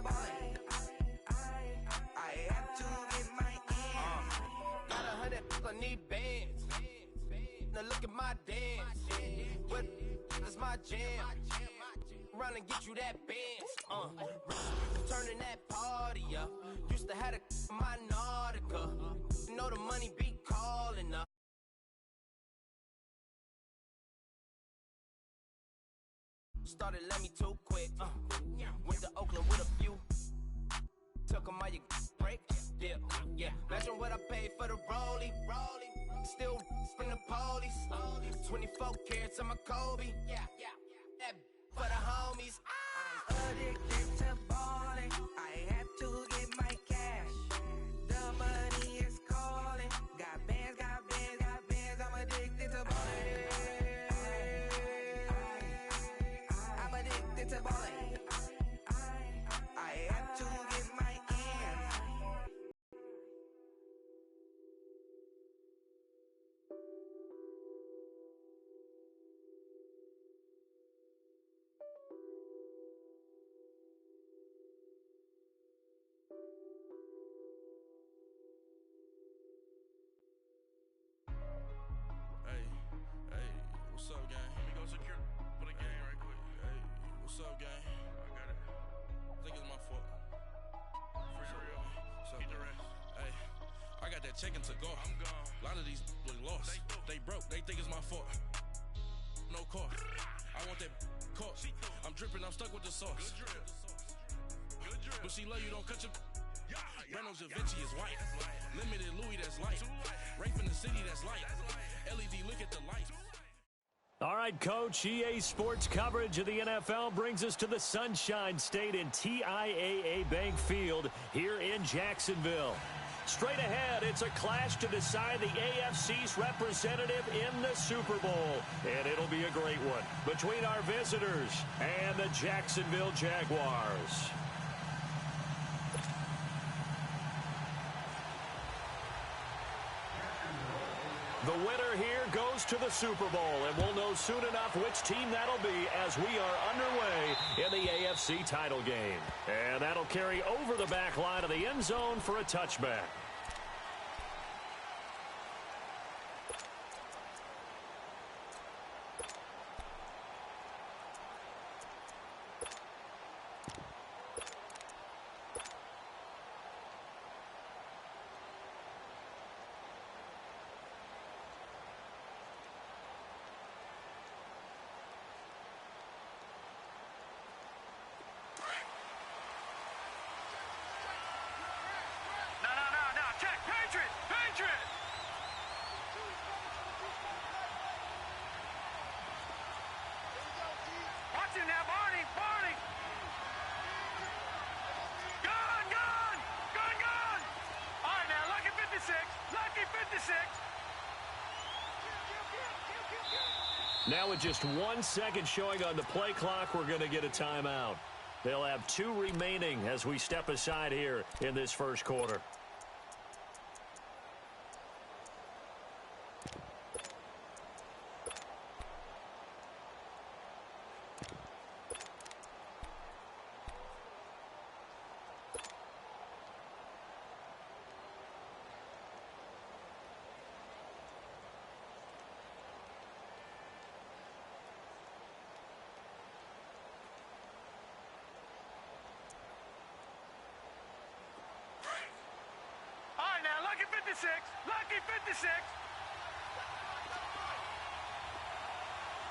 ballin'. I have to get my ends. Got 100 on these bands. Now look at my dance. What is my jam? Run and get you that Benz. Turning that party up. Used to have my Nautica. Know the money be calling up. Started let me too quick. Went to Oakland with a few. Took 'em all you break. Dip. Yeah. Imagine what I paid for the rollie. Still from the police. 24 carats on my Kobe. Yeah. That for the homies. Addicted to ballin'. I have to get my cash. The money is calling. Got bands, got bands, got bands. I'm addicted to ballin'. I'm addicted to ballin'. I have to get my ends. Hey, what's up, gang? Let me go secure for the game right quick. Hey, what's up, gang? I got it. I think it's my fault. Free to real. What's up, the rest. Hey, I got that chicken to go. I'm gone. A lot of these look lost. They broke. They think it's my fault. No cost. I want that cost. I'm dripping. I'm stuck with the sauce. Good drip. But she love you. Don't cut your. Reynolds Da Vinci is white. Limited Louis, that's light. Rape in the city, that's light. LED, look at the light. All right, Coach, EA Sports coverage of the NFL brings us to the Sunshine State in TIAA Bank Field here in Jacksonville. Straight ahead, it's a clash to decide the AFC's representative in the Super Bowl. And it'll be a great one between our visitors and the Jacksonville Jaguars. The winner here goes to the Super Bowl, and we'll know soon enough which team that'll be as we are underway in the AFC title game. And that'll carry over the back line of the end zone for a touchback. Now with just 1 second showing on the play clock, we're going to get a timeout. They'll have 2 remaining as we step aside here in this first quarter. Lucky 56.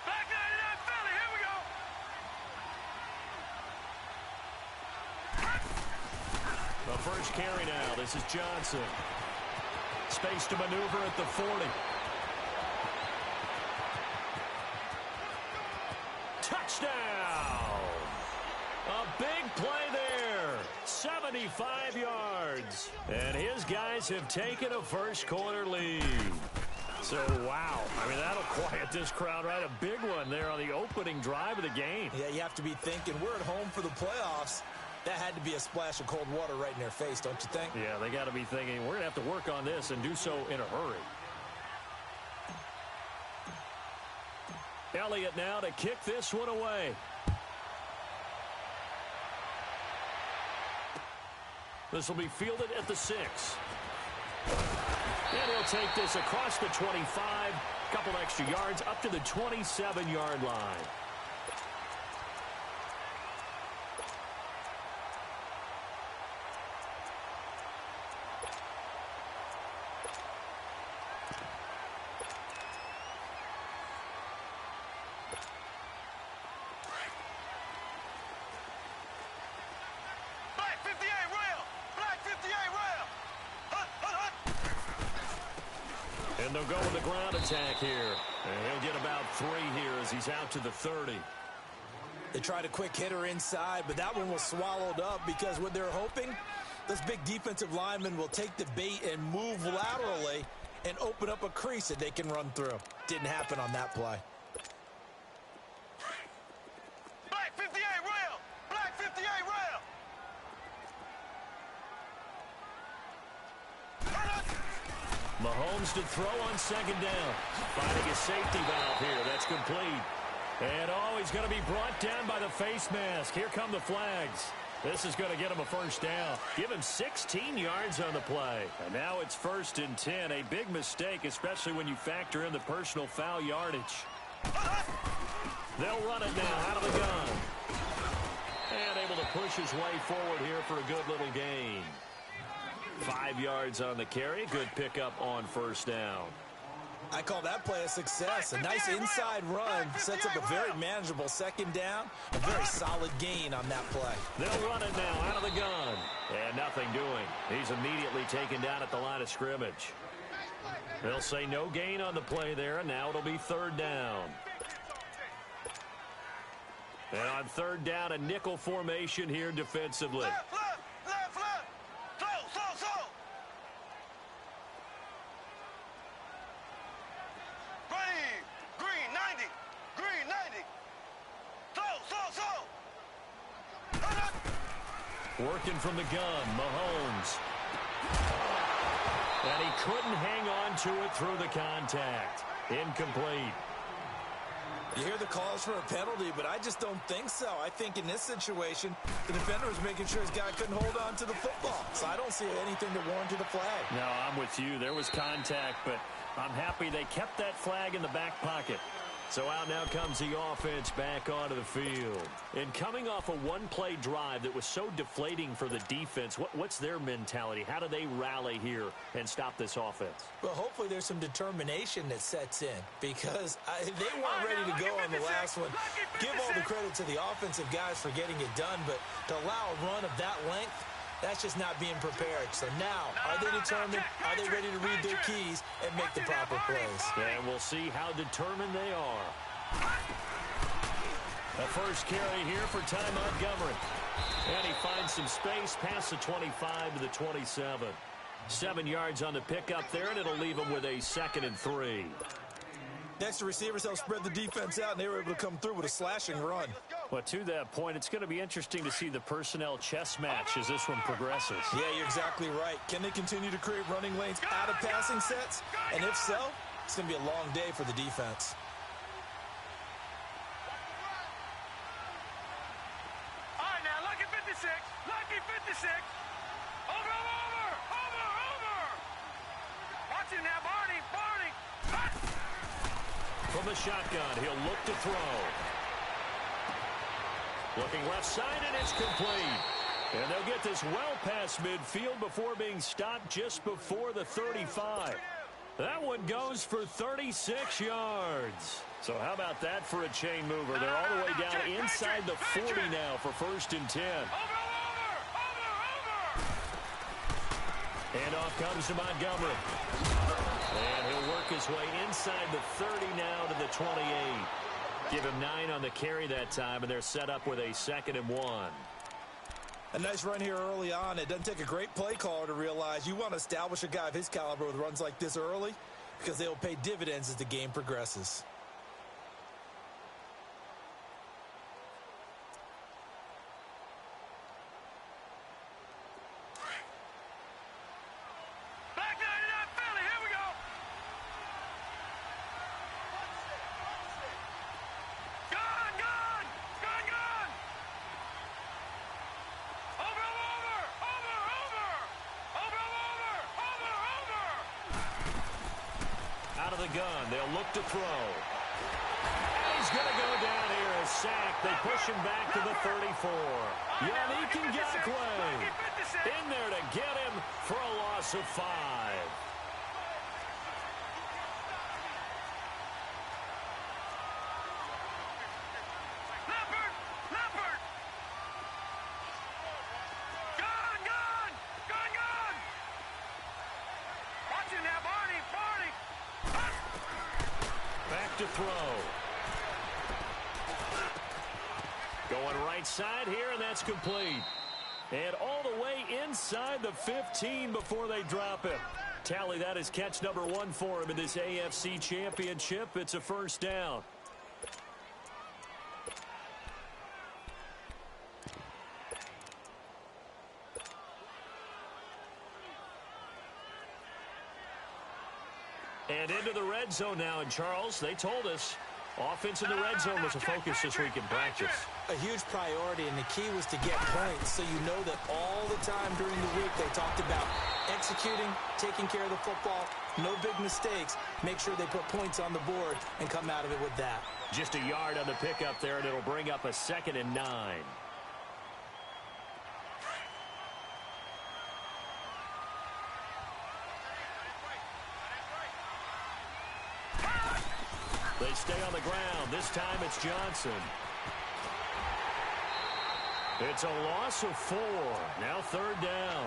Back 99 Philly. Here we go. The first carry now. This is Johnson. Space to maneuver at the 40. Touchdown! A big play there. 75 yards. And his guys have taken a first quarter lead. So, wow. I mean, that'll quiet this crowd right. A big one there on the opening drive of the game. Yeah, you have to be thinking, we're at home for the playoffs. That had to be a splash of cold water right in their face, don't you think? Yeah, they got to be thinking, we're going to have to work on this and do so in a hurry. Elliott now to kick this one away. This will be fielded at the 6. And he'll take this across the 25, a couple extra yards up to the 27-yard line. And they'll go with the ground attack here. And he'll get about 3 here as he's out to the 30. They tried a quick hitter inside, but that one was swallowed up because what they're hoping, this big defensive lineman will take the bait and move laterally and open up a crease that they can run through. Didn't happen on that play. Black 58 rail! Black 58 rail! Mahomes to throw on second down. Finding a safety valve here. That's complete. And, he's going to be brought down by the face mask. Here come the flags. This is going to get him a first down. Give him 16 yards on the play. And now it's 1st and 10. A big mistake, especially when you factor in the personal foul yardage. They'll run it now out of the gun. And able to push his way forward here for a good little gain. 5 yards on the carry. Good pickup on first down. I call that play a success. A nice inside run sets up a very manageable second down. A very solid gain on that play. They'll run it now out of the gun. And nothing doing. He's immediately taken down at the line of scrimmage. They'll say no gain on the play there, and now it'll be 3rd down. And on 3rd down, a nickel formation here defensively. Left, left, left, left! Slow! Ready! Green 90! Green 90! Slow! Working from the gun, Mahomes. And he couldn't hang on to it through the contact. Incomplete. You hear the calls for a penalty, but I just don't think so. I think in this situation, the defender was making sure his guy couldn't hold on to the football. So I don't see anything that warranted a flag. No, I'm with you. There was contact, but I'm happy they kept that flag in the back pocket. So out now comes the offense back onto the field. And coming off a one-play drive that was so deflating for the defense, what's their mentality? How do they rally here and stop this offense? Well, hopefully there's some determination that sets in because they weren't ready to go on the last one. Give all the credit to the offensive guys for getting it done, but to allow a run of that length, that's just not being prepared. So now, are they determined? Are they ready to read their keys and make the proper plays? And we'll see how determined they are. The first carry here for Ty Montgomery. And he finds some space past the 25 to the 27. 7 yards on the pickup there, and it'll leave him with a 2nd and 3. Next, the receivers helped spread the defense out, and they were able to come through with a slashing run. Well, to that point, it's going to be interesting to see the personnel chess match as this one progresses. Yeah, you're exactly right. Can they continue to create running lanes out of passing sets? And if so, it's going to be a long day for the defense. All right, now, lucky 56. Lucky 56. Over. Watch him now, Barney. From the shotgun, he'll look to throw. Looking left side, and it's complete. And they'll get this well past midfield before being stopped just before the 35. That one goes for 36 yards. So how about that for a chain mover? They're all the way down inside the 40 now for 1st and 10. And off comes to Montgomery. And he'll work his way inside the 30 now to the 28. Give him 9 on the carry that time, and they're set up with a 2nd and 1. A nice run here early on. It doesn't take a great play caller to realize you want to establish a guy of his caliber with runs like this early because they will pay dividends as the game progresses. Back 99 Philly, here we go. Gun. Over. Out of the gun, they'll look to throw. And he's going to go down here, a sack. They push him back to the 34. Yannick Ngakoue in there to get him for a loss of 5. Back to throw. Going right side here, and that's complete. And all the way inside the 15 before they drop him. Tally, that is catch number 1 for him in this AFC Championship. It's a first down. And into the red zone now. And, Charles, they told us offense in the red zone was a focus this week in practice. A huge priority, and the key was to get points. So you know that all the time during the week they talked about executing, taking care of the football, no big mistakes. Make sure they put points on the board and come out of it with that. Just a yard on the pickup there, and it'll bring up a 2nd and 9. They stay on the ground. This time it's Johnson. It's a loss of 4. Now 3rd down.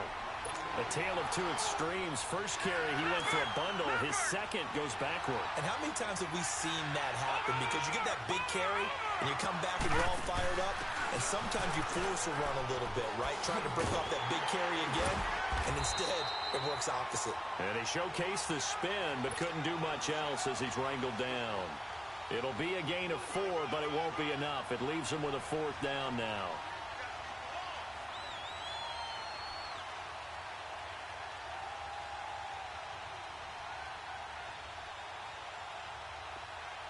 A tale of 2 extremes. First carry, he went for a bundle. His second goes backward. And how many times have we seen that happen? Because you get that big carry, and you come back and you're all fired up, and sometimes you force a run a little bit, right? Trying to break off that big carry again, and instead it works opposite. And he showcased the spin, but couldn't do much else as he's wrangled down. It'll be a gain of 4, but it won't be enough. It leaves him with a 4th down now.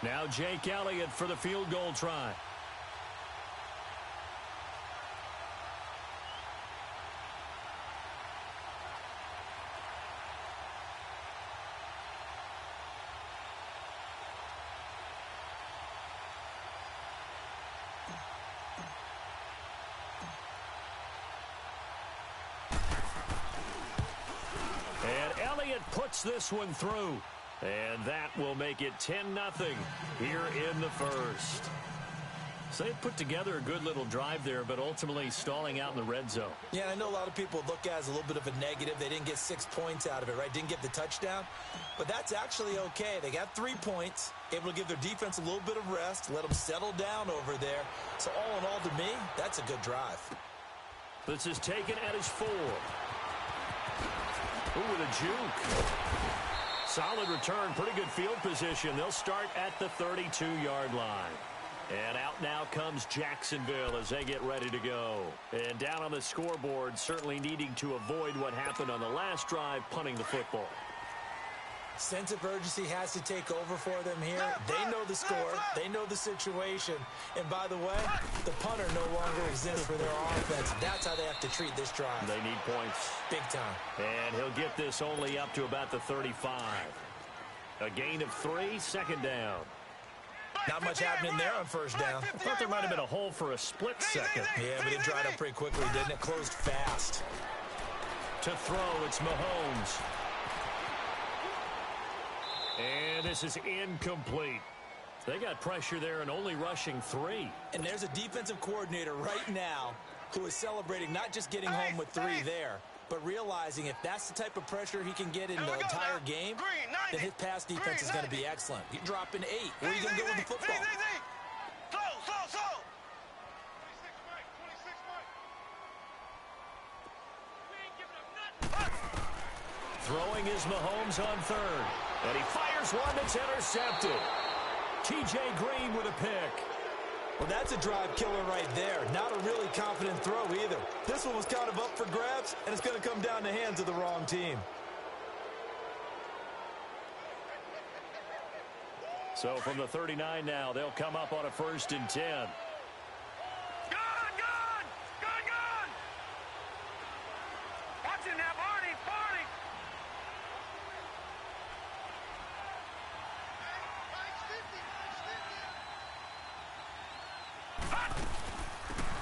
Now Jake Elliott for the field goal try. And Elliott puts this one through. And that will make it 10-0 here in the first. So they put together a good little drive there, but ultimately stalling out in the red zone. Yeah, I know a lot of people look at it as a little bit of a negative. They didn't get 6 points out of it, right? Didn't get the touchdown. But that's actually okay. They got 3 points, able to give their defense a little bit of rest, let them settle down over there. So all in all, to me, that's a good drive. This is taken at his 4. Ooh, with a juke. Solid return, pretty good field position. They'll start at the 32-yard line. And out now comes Jacksonville as they get ready to go. And down on the scoreboard, certainly needing to avoid what happened on the last drive, punting the football. Sense of urgency has to take over for them here. They know the score. They know the situation. And by the way, the punter no longer exists for their offense. That's how they have to treat this drive. They need points. Big time. And he'll get this only up to about the 35. A gain of 3, 2nd down. Not much happening there on first down. I thought there might have been a hole for a split second. Yeah, but it dried up pretty quickly, didn't it? Closed fast. To throw, it's Mahomes. And this is incomplete. They got pressure there and only rushing 3. And there's a defensive coordinator right now who is celebrating not just getting home with 3 there, but realizing if that's the type of pressure he can get in the entire game, then his pass defense is going to be excellent. You're dropping 8. Where are you going to go with the football? Throwing is Mahomes on 3rd. And he fires one that's intercepted. T.J. Green with a pick. Well, that's a drive killer right there. Not a really confident throw either. This one was kind of up for grabs, and it's going to come down the hands of the wrong team. So from the 39 now, they'll come up on a 1st and 10.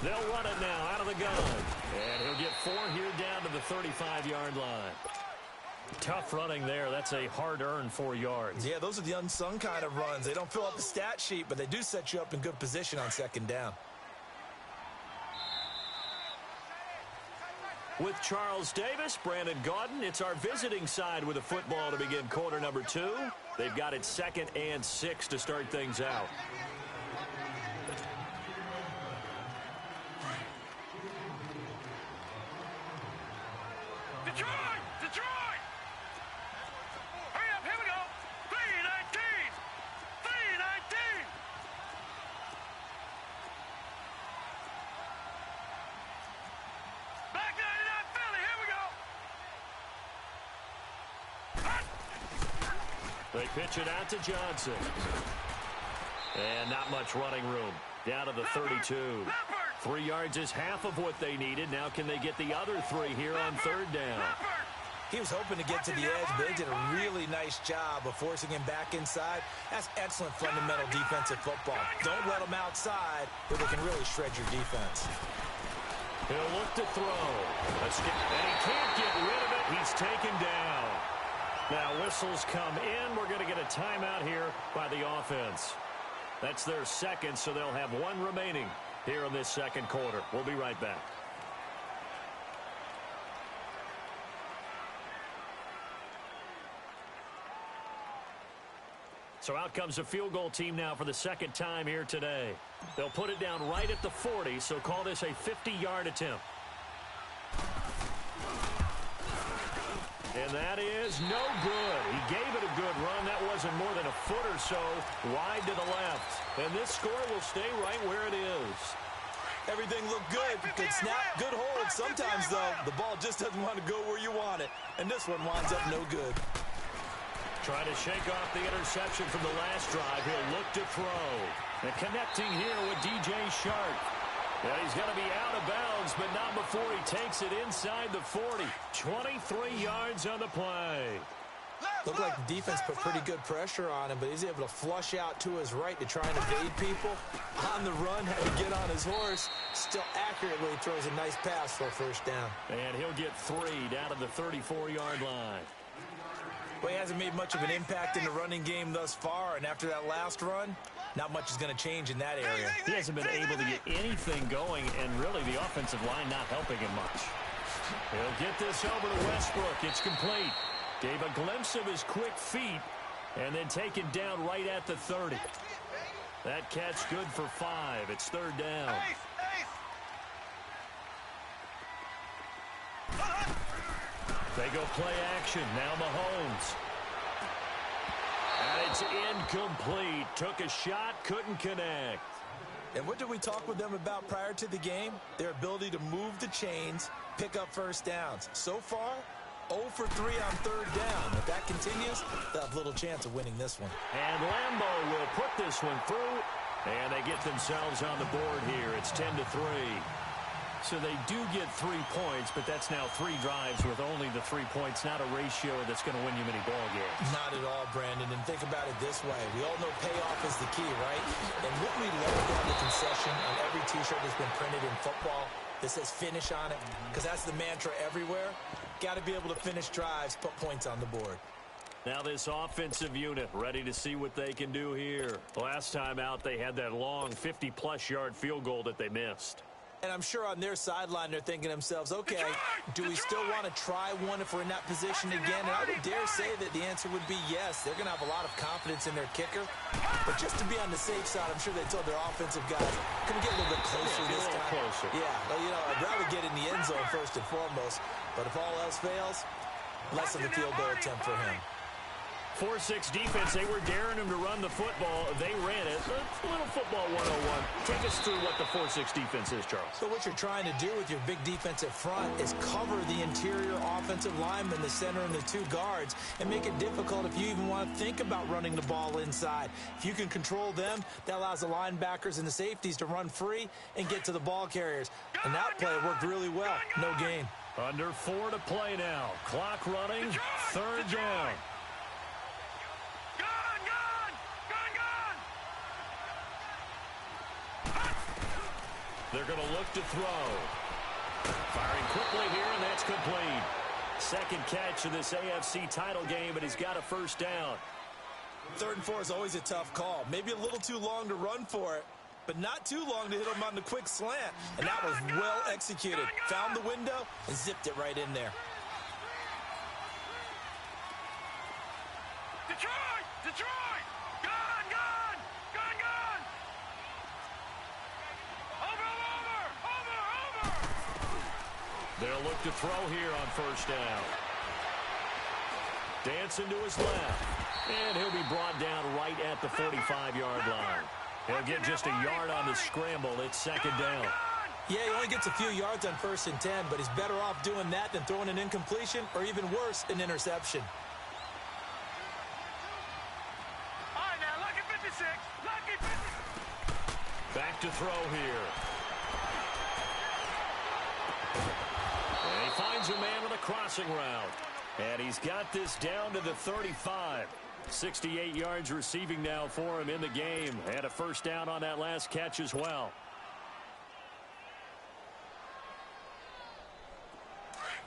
They'll run it now out of the gun. And he'll get 4 here down to the 35-yard line. Tough running there. That's a hard-earned 4 yards. Yeah, those are the unsung kind of runs. They don't fill up the stat sheet, but they do set you up in good position on second down. With Charles Davis, Brandon Gaudin, it's our visiting side with the football to begin quarter number 2. They've got it 2nd and 6 to start things out. Detroit! Detroit! Hurry up, here we go! 3-19! 3-19! Back 99 Philly, here we go! They pitch it out to Johnson. And not much running room. Down to the 32. 3 yards is half of what they needed. Now can they get the other 3 here on 3rd down? He was hoping to get to the edge, but they did a really nice job of forcing him back inside. That's excellent fundamental defensive football. Don't let them outside where they can really shred your defense. He'll look to throw. And he can't get rid of it. He's taken down. Now whistles come in. We're going to get a timeout here by the offense. That's their 2nd, so they'll have 1 remaining here in this 2nd quarter. We'll be right back. So out comes a field goal team now for the 2nd time here today. They'll put it down right at the 40, so call this a 50-yard attempt. And that is no good. He gave it a good run. That wasn't more than a foot or so wide to the left. And this score will stay right where it is. Everything looked good. Good snap, good hold. Sometimes, though, the ball just doesn't want to go where you want it. And this one winds up no good. Trying to shake off the interception from the last drive. He'll look to throw. And connecting here with DJ Shark. Yeah, he's going to be out of bounds, but not before he takes it inside the 40. 23 yards on the play. Looked like the defense put pretty good pressure on him, but he's able to flush out to his right to try and evade people. On the run, had to get on his horse. Still accurately throws a nice pass for a 1st down. And he'll get 3 down to the 34-yard line. Well, he hasn't made much of an impact in the running game thus far, and after that last run, not much is going to change in that area. He hasn't been able to get anything going, and really the offensive line not helping him much. He'll get this over to Westbrook. It's complete. Gave a glimpse of his quick feet, and then taken down right at the 30. That catch good for 5. It's 3rd down. They go play action. Now Mahomes. And it's incomplete. Took a shot, couldn't connect. And what did we talk with them about prior to the game? Their ability to move the chains, pick up 1st downs. So far, 0 for 3 on 3rd down. If that continues, they'll have little chance of winning this one. And Lambo will put this one through. And they get themselves on the board here. It's 10-3. So they do get 3 points, but that's now 3 drives with only the 3 points, not a ratio that's going to win you many ball games. Not at all, Brandon. And think about it this way. We all know payoff is the key, right? And what we learned on the concession on every T-shirt that's been printed in football that says finish on it, because that's the mantra everywhere. Got to be able to finish drives, put points on the board. Now this offensive unit ready to see what they can do here. Last time out, they had that long 50-plus yard field goal that they missed. And I'm sure on their sideline they're thinking to themselves, okay, do we still want to try one if we're in that position again? And I would dare say that the answer would be yes. They're going to have a lot of confidence in their kicker. But just to be on the safe side, I'm sure they told their offensive guys, can we get a little bit closer this time? Closer. Yeah, well, you know, I'd rather get in the end zone first and foremost. But if all else fails, less of a field goal attempt for him. 4-6 defense, they were daring him to run the football. They ran it. A little football 101. Take us through what the 4-6 defense is, Charles. So what you're trying to do with your big defensive front is cover the interior offensive lineman, the center, and the 2 guards, and make it difficult if you even want to think about running the ball inside. If you can control them, that allows the linebackers and the safeties to run free and get to the ball carriers. And that play worked really well. No gain. Under 4 to play now. Clock running. 3rd down. They're going to look to throw. Firing quickly here, and that's complete. Second catch of this AFC title game, and he's got a first down. 3rd and 4 is always a tough call. Maybe a little too long to run for it, but not too long to hit him on the quick slant. And that was well executed. Found the window and zipped it right in there. Detroit! Detroit! Gone! Gone! Gone! Gone! Over! Over! Over! They'll look to throw here on first down. Dancing to his left. And he'll be brought down right at the 45-yard line. He'll get just a yard on the scramble. It's second down. Yeah, he only gets a few yards on 1st and 10, but he's better off doing that than throwing an incompletion or even worse, an interception. All right, now, lucky 56. Lucky 56. Back to throw here. And he finds a man on a crossing route. And he's got this down to the 35. 68 yards receiving now for him in the game. And a first down on that last catch as well.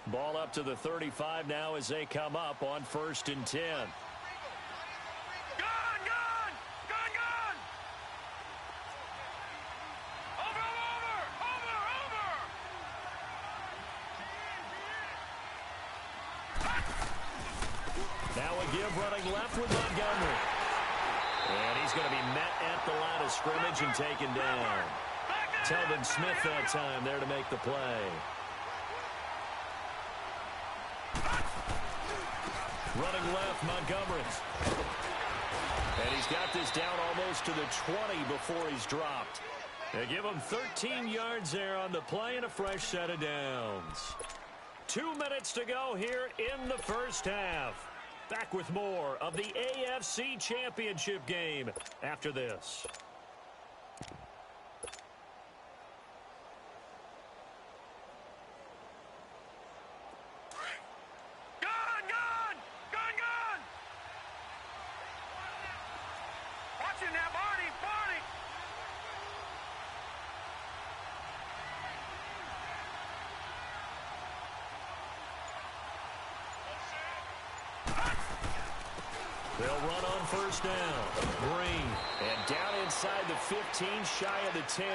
Ball up to the 35 now as they come up on 1st and 10. Gone! Gone! Gone! Gone! Over! Over! Over! Now a give running left with Montgomery. And he's going to be met at the line of scrimmage and taken down. Telvin Smith that time there to make the play. Running left, Montgomery. And he's got this down almost to the 20 before he's dropped. They give him 13 yards there on the play and a fresh set of downs. 2 minutes to go here in the first half. Back with more of the AFC Championship game after this. Gone! Gone! Gone! Gone! Watch him now, Barney! Barney! They'll run on first down. Green. And down inside the 15, shy of the 10.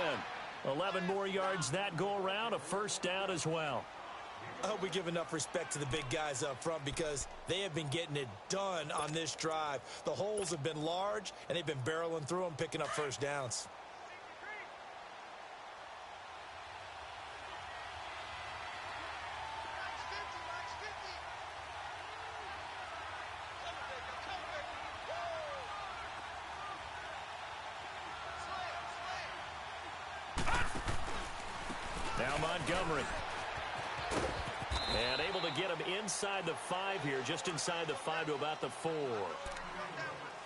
11 more yards that go around. A first down as well. I hope we give enough respect to the big guys up front because they have been getting it done on this drive. The holes have been large, and they've been barreling through them, picking up first downs. Now Montgomery. And able to get him inside the 5 here, just inside the 5 to about the 4.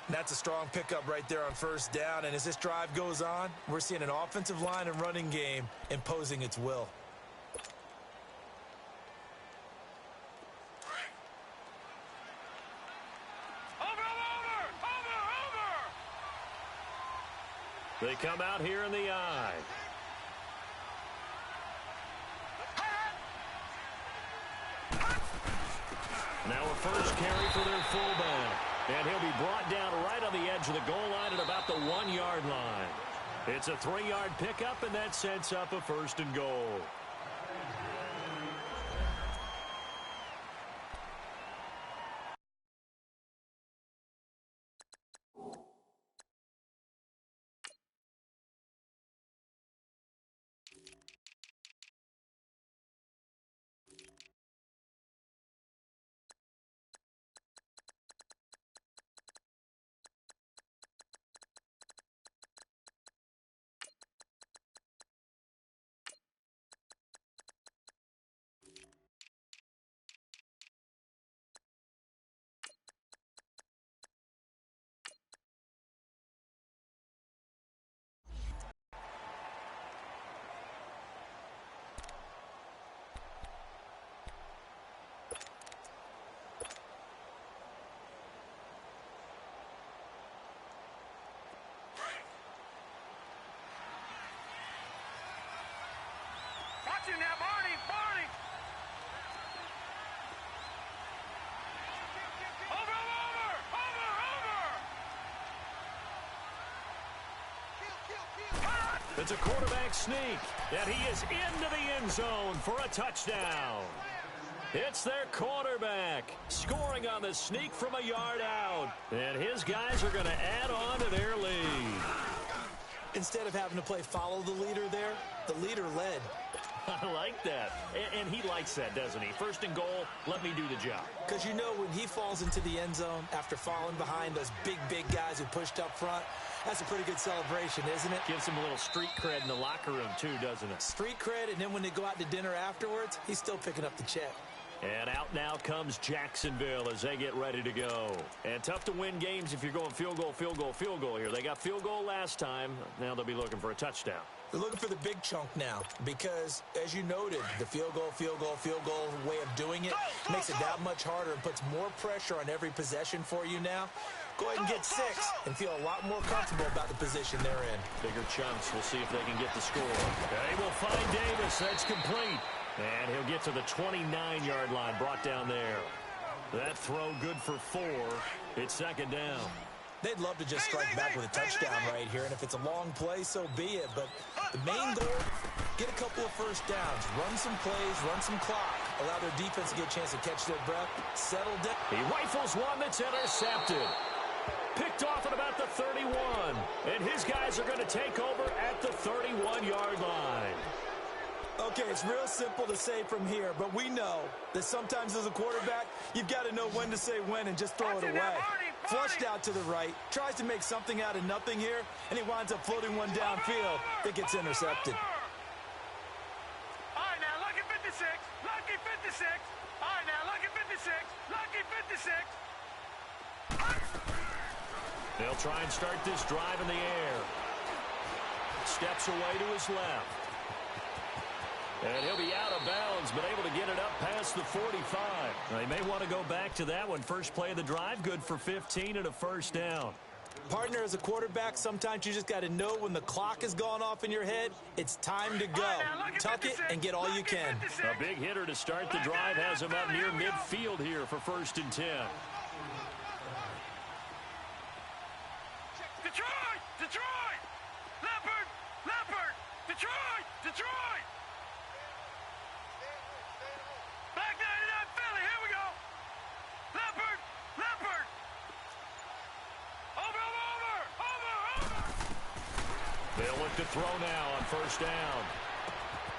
That's a strong pickup right there on first down. And as this drive goes on, we're seeing an offensive line and running game imposing its will. They come out here in the I. Now a first carry for their fullback. And he'll be brought down right on the edge of the goal line at about the 1-yard line. It's a 3-yard pickup, and that sets up a first and goal. It's a quarterback sneak, and he is into the end zone for a touchdown. It's their quarterback scoring on the sneak from a yard out, and his guys are going to add on to their lead. Instead of having to play follow the leader there, the leader led. I like that. And he likes that, doesn't he? First and goal, let me do the job. Because you know when he falls into the end zone after falling behind those big guys who pushed up front, that's a pretty good celebration, isn't it? Gives him a little street cred in the locker room, too, doesn't it? Street cred, and then when they go out to dinner afterwards, he's still picking up the check. And out now comes Jacksonville as they get ready to go. And tough to win games if you're going field goal here. They got field goal last time. Now they'll be looking for a touchdown. They're looking for the big chunk now because, as you noted, the field goal way of doing it makes it that much harder and puts more pressure on every possession for you now. Go ahead and get 6 and feel a lot more comfortable about the position they're in. Bigger chunks. We'll see if they can get the score. They will find Davis. That's complete. And he'll get to the 29-yard line, brought down there. That throw good for 4. It's second down. They'd love to just strike back with a touchdown right here, and if it's a long play, so be it. But the main goal, get a couple of first downs, run some plays, run some clock, allow their defense to get a chance to catch their breath, settle down. He rifles one that's intercepted. Picked off at about the 31, and his guys are going to take over at the 31-yard line. Okay, it's real simple to say from here, but we know that sometimes as a quarterback, you've got to know when to say when and just throw it away. Flushed out to the right, tries to make something out of nothing here, and he winds up floating one downfield that gets intercepted. All right, now, lucky 56, lucky 56. All right, now, lucky 56, lucky 56. They'll try and start this drive in the air. Steps away to his left. And he'll be out of bounds, but able to get it up past the 45. They may want to go back to that one. First play of the drive, good for 15 and a first down. Partner, as a quarterback, sometimes you just got to know when the clock has gone off in your head, it's time to go. Tuck it and get all you can. A big hitter to start the drive has him up near midfield here for first and 10. Detroit! Leopard! Detroit! Back 99 Philly, here we go! Leopard! Over! They'll look to throw now on first down.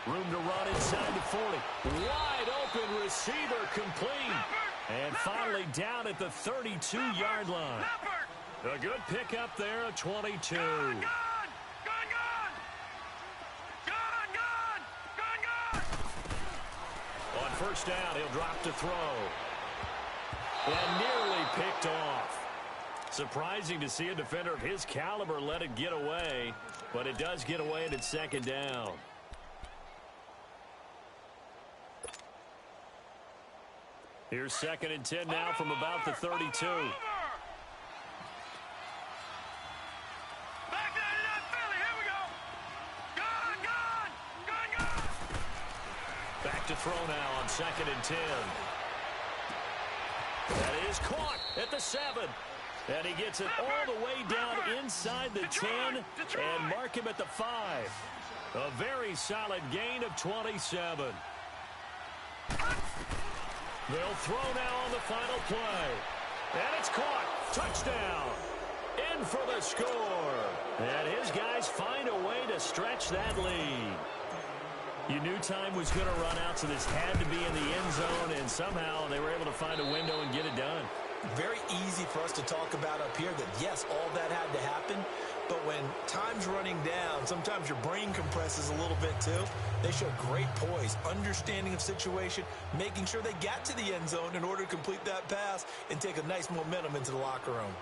Room to run inside the 40. Wide open receiver complete. And finally down at the 32-yard line. A good pickup there at 22. Gone! On first down, he'll drop to throw. And nearly picked off. Surprising to see a defender of his caliber let it get away, but it does get away and it's second down. Here's second and 10 now from about the 32. Back to throw now on second and 10. That is caught at the 7. And he gets it all the way down inside the 10 and mark him at the 5. A very solid gain of 27. They'll throw now on the final play. And it's caught. Touchdown. In for the score. And his guys find a way to stretch that lead. You knew time was going to run out, so this had to be in the end zone, and somehow they were able to find a window and get it done. Very easy for us to talk about up here that, yes, all that had to happen, but when time's running down, sometimes your brain compresses a little bit too. They show great poise, understanding of situation, making sure they got to the end zone in order to complete that pass and take a nice momentum into the locker room.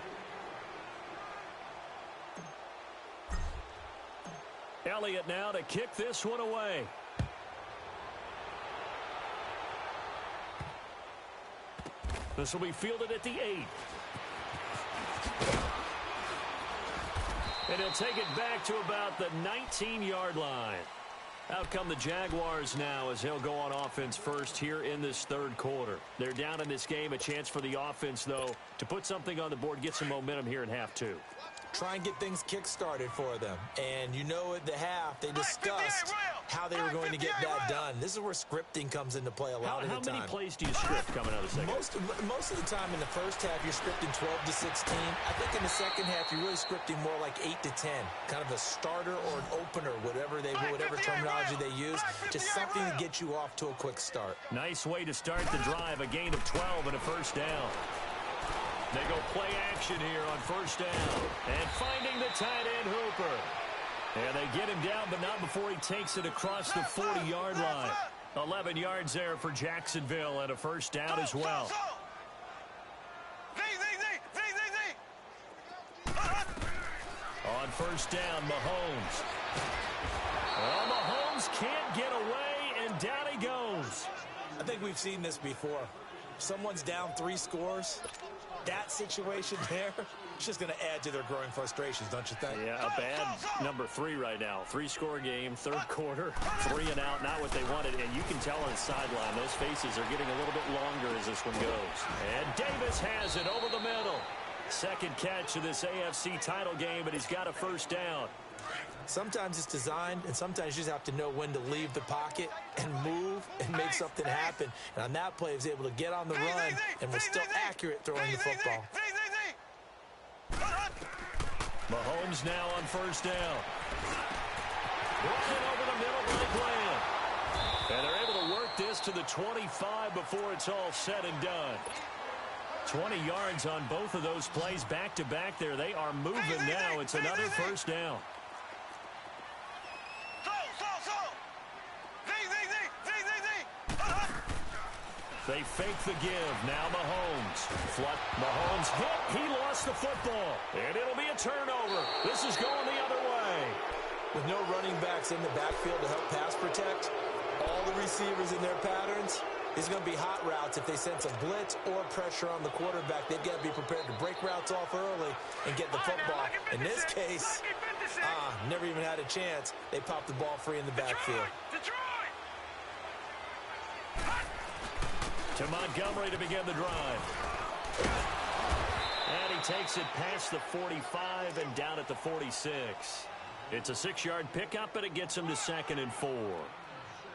Elliott now to kick this one away. This will be fielded at the 8. And he'll take it back to about the 19-yard line. Out come the Jaguars now as they'll go on offense first here in this third quarter. They're down in this game. A chance for the offense, though, to put something on the board, get some momentum here in half 2. try and get things kick-started for them. And you know at the half, they discussed how they were going to get that done. This is where scripting comes into play a lot of the time. How many plays do you script coming out of the second? Most of the time in the first half, you're scripting 12 to 16. I think in the second half, you're really scripting more like 8 to 10. Kind of a starter or an opener, whatever terminology they use. Just something to get you off to a quick start. Nice way to start the drive. A gain of 12 and a first down. They go play action here on first down. And finding the tight end Hooper. And they get him down, but not before he takes it across the 40-yard line. 11 yards there for Jacksonville and a first down as well. On first down, Mahomes. Well, Mahomes can't get away, and down he goes. I think we've seen this before. Someone's down 3 scores. That situation there, it's just going to add to their growing frustrations, don't you think? Yeah, a bad number 3 right now. 3-score game, third quarter, 3 and out, not what they wanted. And you can tell on the sideline, those faces are getting a little bit longer as this one goes. And Davis has it over the middle. Second catch of this AFC title game, and he's got a first down. Sometimes it's designed, and sometimes you just have to know when to leave the pocket and move and make something happen. And on that play, he was able to get on the run and was still accurate throwing the football. Mahomes now on first down. Running over the middle by Glenn. And they're able to work this to the 25 before it's all said and done. 20 yards on both of those plays back-to-back there. They are moving now. It's another first down. They fake the give. Now Mahomes. Mahomes hit. He lost the football. And it'll be a turnover. This is going the other way. With no running backs in the backfield to help pass protect, all the receivers in their patterns, these are going to be hot routes. If they sense a blitz or pressure on the quarterback, they've got to be prepared to break routes off early and get the football. In this case, never even had a chance. They popped the ball free in the backfield. To Montgomery to begin the drive. And he takes it past the 45 and down at the 46. It's a 6-yard pickup, and it gets him to 2nd and 4.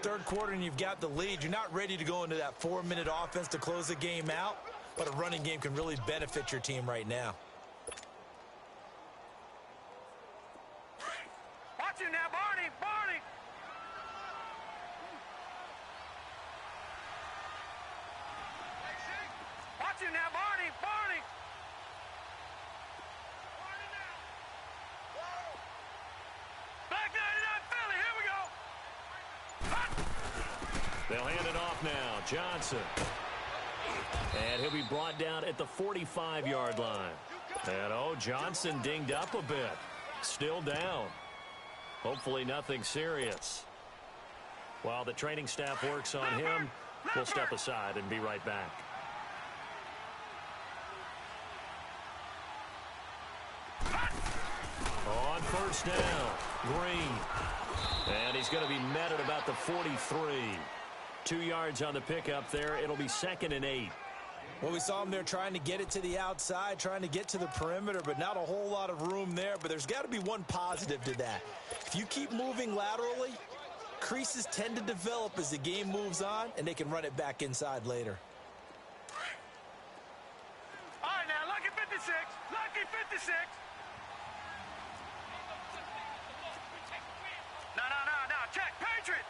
Third quarter, and you've got the lead. You're not ready to go into that 4-minute offense to close the game out, but a running game can really benefit your team right now. Watch it now, Barney! Barney! Watch it now, Barney! Barney! Back 99 Philly, here we go! They'll hand it off now. Johnson. And he'll be brought down at the 45-yard line. And, Johnson dinged up a bit. Still down. Hopefully nothing serious. While the training staff works on him, we'll step aside and be right back. On first down, Green. And he's going to be met at about the 43. 2 yards on the pickup there. It'll be 2nd and 8. Well, we saw him there trying to get it to the outside, trying to get to the perimeter, but not a whole lot of room there. But there's got to be one positive to that. If you keep moving laterally, creases tend to develop as the game moves on, and they can run it back inside later. All right, now, lucky 56. Lucky 56. No. Check. Patriot.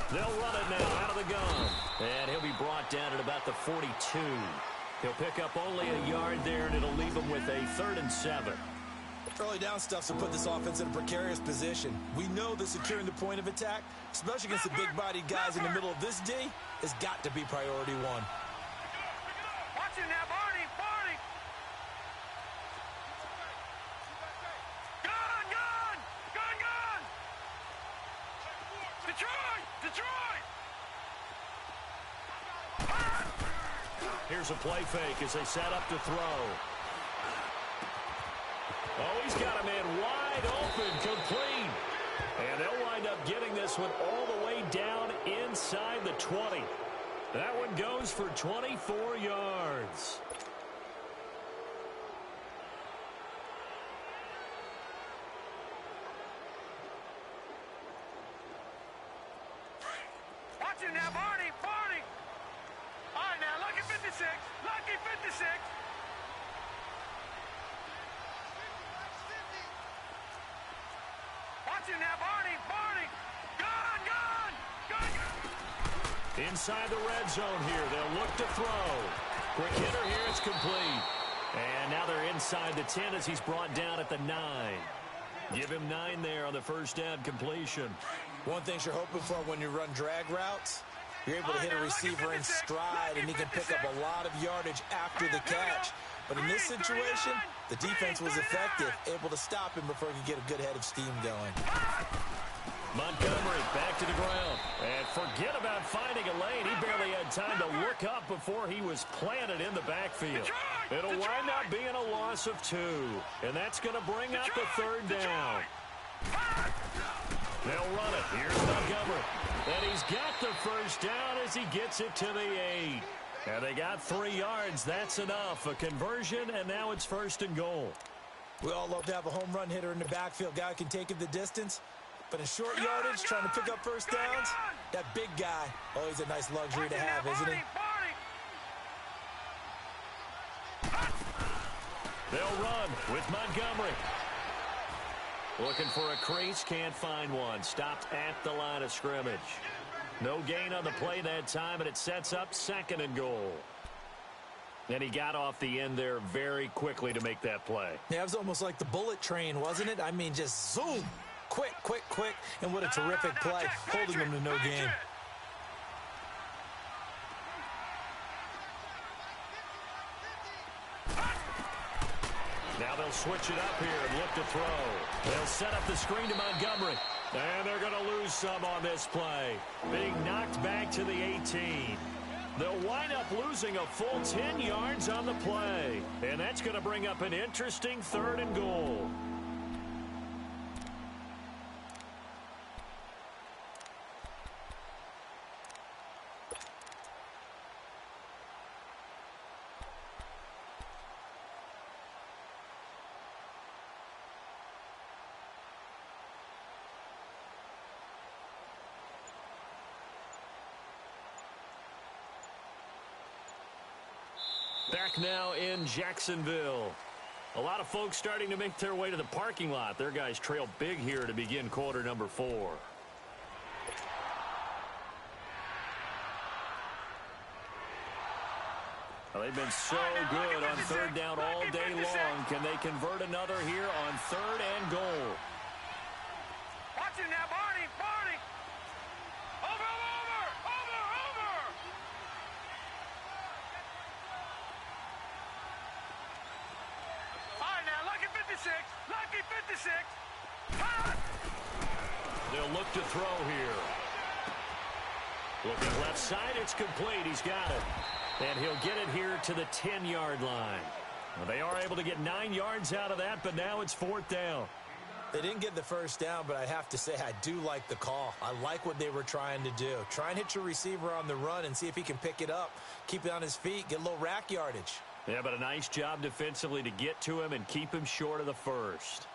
They'll run it now out of the gun. And he'll be brought down at about the 42. He'll pick up only a yard there, and it'll leave him with a 3rd and 7. Early down stuff's to put this offense in a precarious position. We know that securing the point of attack, especially against the big-bodied guys in the middle of this D, has got to be priority 1. Watch it now, Barney. Detroit! Here's a play fake as they set up to throw. He's got a man wide open, complete. And they'll wind up getting this one all the way down inside the 20. That one goes for 24 yards. Inside the red zone here. They'll look to throw. Quick hitter here. It's complete. And now they're inside the 10 as he's brought down at the 9. Give him 9 there on the first down completion. One thing you're hoping for when you run drag routes, you're able to hit a receiver in stride, and he can pick up a lot of yardage after the catch. But in this situation, the defense was effective, able to stop him before he could get a good head of steam going. Montgomery back to the ground. And forget about finding a lane. He barely had time to look up before he was planted in the backfield. It'll wind up being a loss of 2. And that's going to bring up the third down. They'll run it. Here's Montgomery. And he's got the first down as he gets it to the 8. And they got 3 yards. That's enough. A conversion, and now it's first and goal. We all love to have a home run hitter in the backfield. Guy who can take it the distance. But in short yardage, trying to pick up first downs, that big guy, always a nice luxury to have, isn't he? They'll run with Montgomery. Looking for a crease, can't find one. Stopped at the line of scrimmage. No gain on the play that time, and it sets up second and goal. And he got off the end there very quickly to make that play. Yeah, it was almost like the bullet train, wasn't it? I mean, just zoom. Quick, quick, quick. And what a terrific play, holding them to no gain. Now they'll switch it up here and look to throw. They'll set up the screen to Montgomery. And they're going to lose some on this play. Being knocked back to the 18. They'll wind up losing a full 10 yards on the play. And that's going to bring up an interesting third and goal. Back now in Jacksonville. A lot of folks starting to make their way to the parking lot. Their guys trail big here to begin quarter number 4. Well, they've been so good on third down all day long. Can they convert another here on third and goal? Watch it now, Barney. Barney. Over. All right, now, lucky 56. Lucky 56. They'll look to throw here. Looking left side, it's complete. He's got it. And he'll get it here to the 10-yard line. Well, they are able to get 9 yards out of that, but now it's fourth down. They didn't get the first down, but I have to say I do like the call. I like what they were trying to do. Try and hit your receiver on the run and see if he can pick it up, keep it on his feet, get a little rack yardage. Yeah, but a nice job defensively to get to him and keep him short of the first.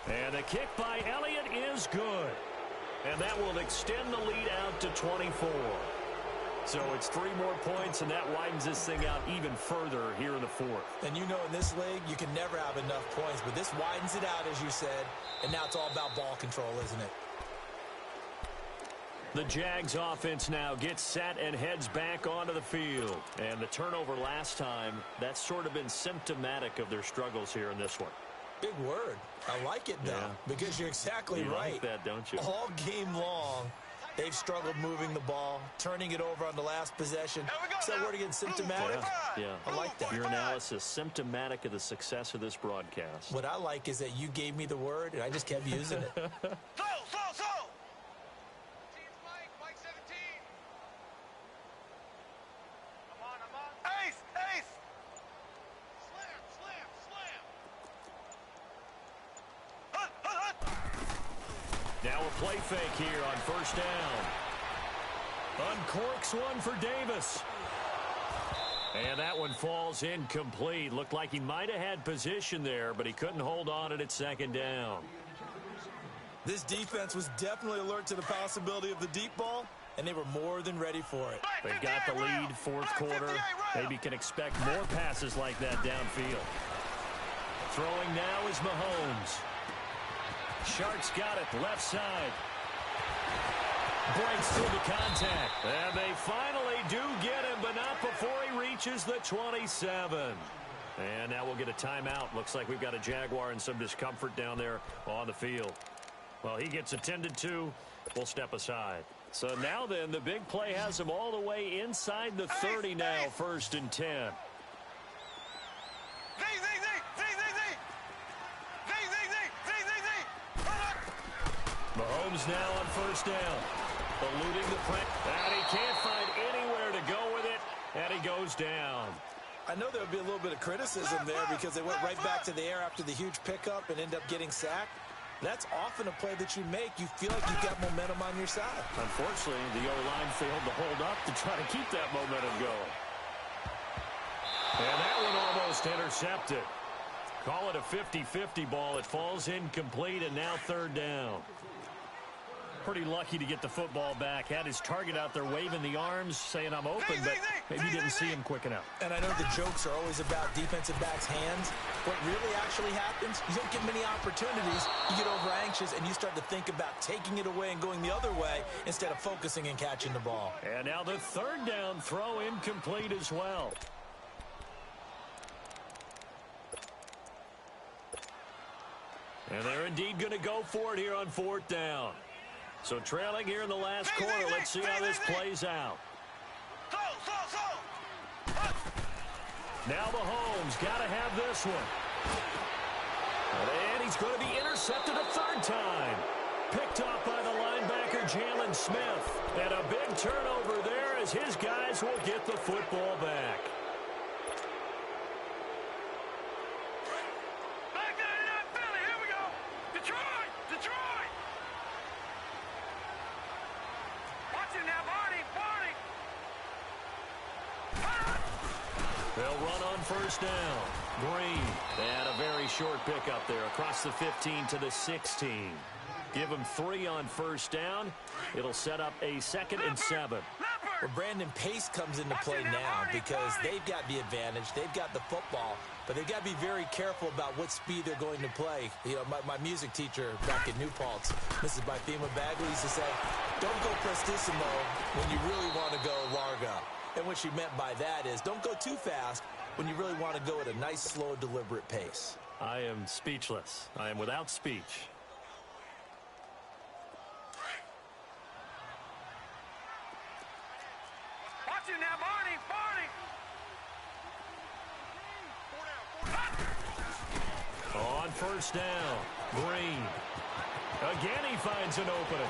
And the kick by Elliott is good. And that will extend the lead out to 24. So it's 3 more points, and that widens this thing out even further here in the fourth. And you know in this league, you can never have enough points, but this widens it out, as you said, and now it's all about ball control, isn't it? The Jags offense now gets set and heads back onto the field. And the turnover last time, that's sort of been symptomatic of their struggles here in this one. Big word. I like it, though, because you're exactly right. Like that, don't you? All game long, they've struggled moving the ball, turning it over on the last possession. Is that word again, symptomatic? Yeah. I like that. Your analysis, symptomatic of the success of this broadcast. What I like is that you gave me the word, and I just kept using it. Slow. Mike 17. Come on. Ace. Slam. Now a play fake here on first down. Uncorks one for Davis. And that one falls incomplete. Looked like he might have had position there, but he couldn't hold on at second down. This defense was definitely alert to the possibility of the deep ball, and they were more than ready for it. They've got the lead, fourth quarter. Maybe can expect more passes like that downfield. Throwing now is Mahomes. Sharks got it, left side. Breaks through the contact. And they finally do get him, but not before he reaches the 27. And now we'll get a timeout. Looks like we've got a Jaguar in some discomfort down there on the field. Well, he gets attended to. We'll step aside. So now then, the big play has him all the way inside the 30 now, 1st and 10. Mahomes now on 1st down. Eluding the print. And he can't find anywhere to go with it. And he goes down. I know there would be a little bit of criticism there because they went right back to the air after the huge pickup and end up getting sacked. That's often a play that you make. You feel like you've got momentum on your side. Unfortunately, the O-line failed to hold up to try to keep that momentum going. And that one almost intercepted. Call it a 50-50 ball. It falls incomplete, and now 3rd down. Pretty lucky to get the football back. Had his target out there waving the arms, saying I'm open, but maybe didn't see him quick enough. And I know the jokes are always about defensive backs' hands. What really actually happens, you don't get many opportunities. You get over anxious, and you start to think about taking it away and going the other way instead of focusing and catching the ball. And now the 3rd down throw incomplete as well. And they're indeed going to go for it here on 4th down. So trailing here in the last quarter. Let's see how this plays out. Now Mahomes got to have this one. And he's going to be intercepted a 3rd time. Picked off by the linebacker, Jalen Smith. And a big turnover there as his guys will get the football back. They'll run on 1st down. Green. And a very short pickup there across the 15 to the 16. Give him 3 on 1st down. It'll set up a 2nd and 7. Well, Brandon, pace comes into play now because they've got the advantage. They've got the football, but they've got to be very careful about what speed they're going to play. You know, my music teacher back at New Paltz, Mrs. Bythema Bagley, used to say, don't go prestissimo when you really want to go largo. And what she meant by that is don't go too fast when you really want to go at a nice, slow, deliberate pace. I am speechless. I am without speech. Watch it now, Barney. On 1st down, Green. Again, he finds an opening.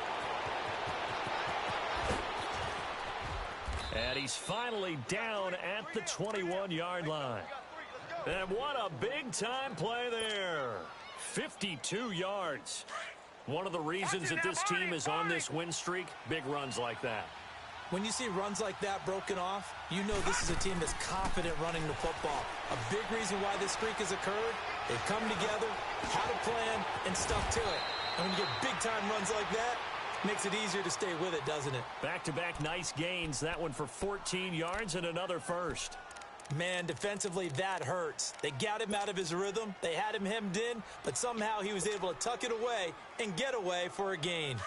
And he's finally down at the 21-yard line. And what a big-time play there. 52 yards. One of the reasons that this team is on this win streak, big runs like that. When you see runs like that broken off, you know this is a team that's confident running the football. A big reason why this streak has occurred, they've come together, had a plan, and stuck to it. And when you get big-time runs like that, makes it easier to stay with it, doesn't it? Back-to-back nice gains. That one for 14 yards and another first. Man, defensively, that hurts. They got him out of his rhythm. They had him hemmed in, but somehow he was able to tuck it away and get away for a gain.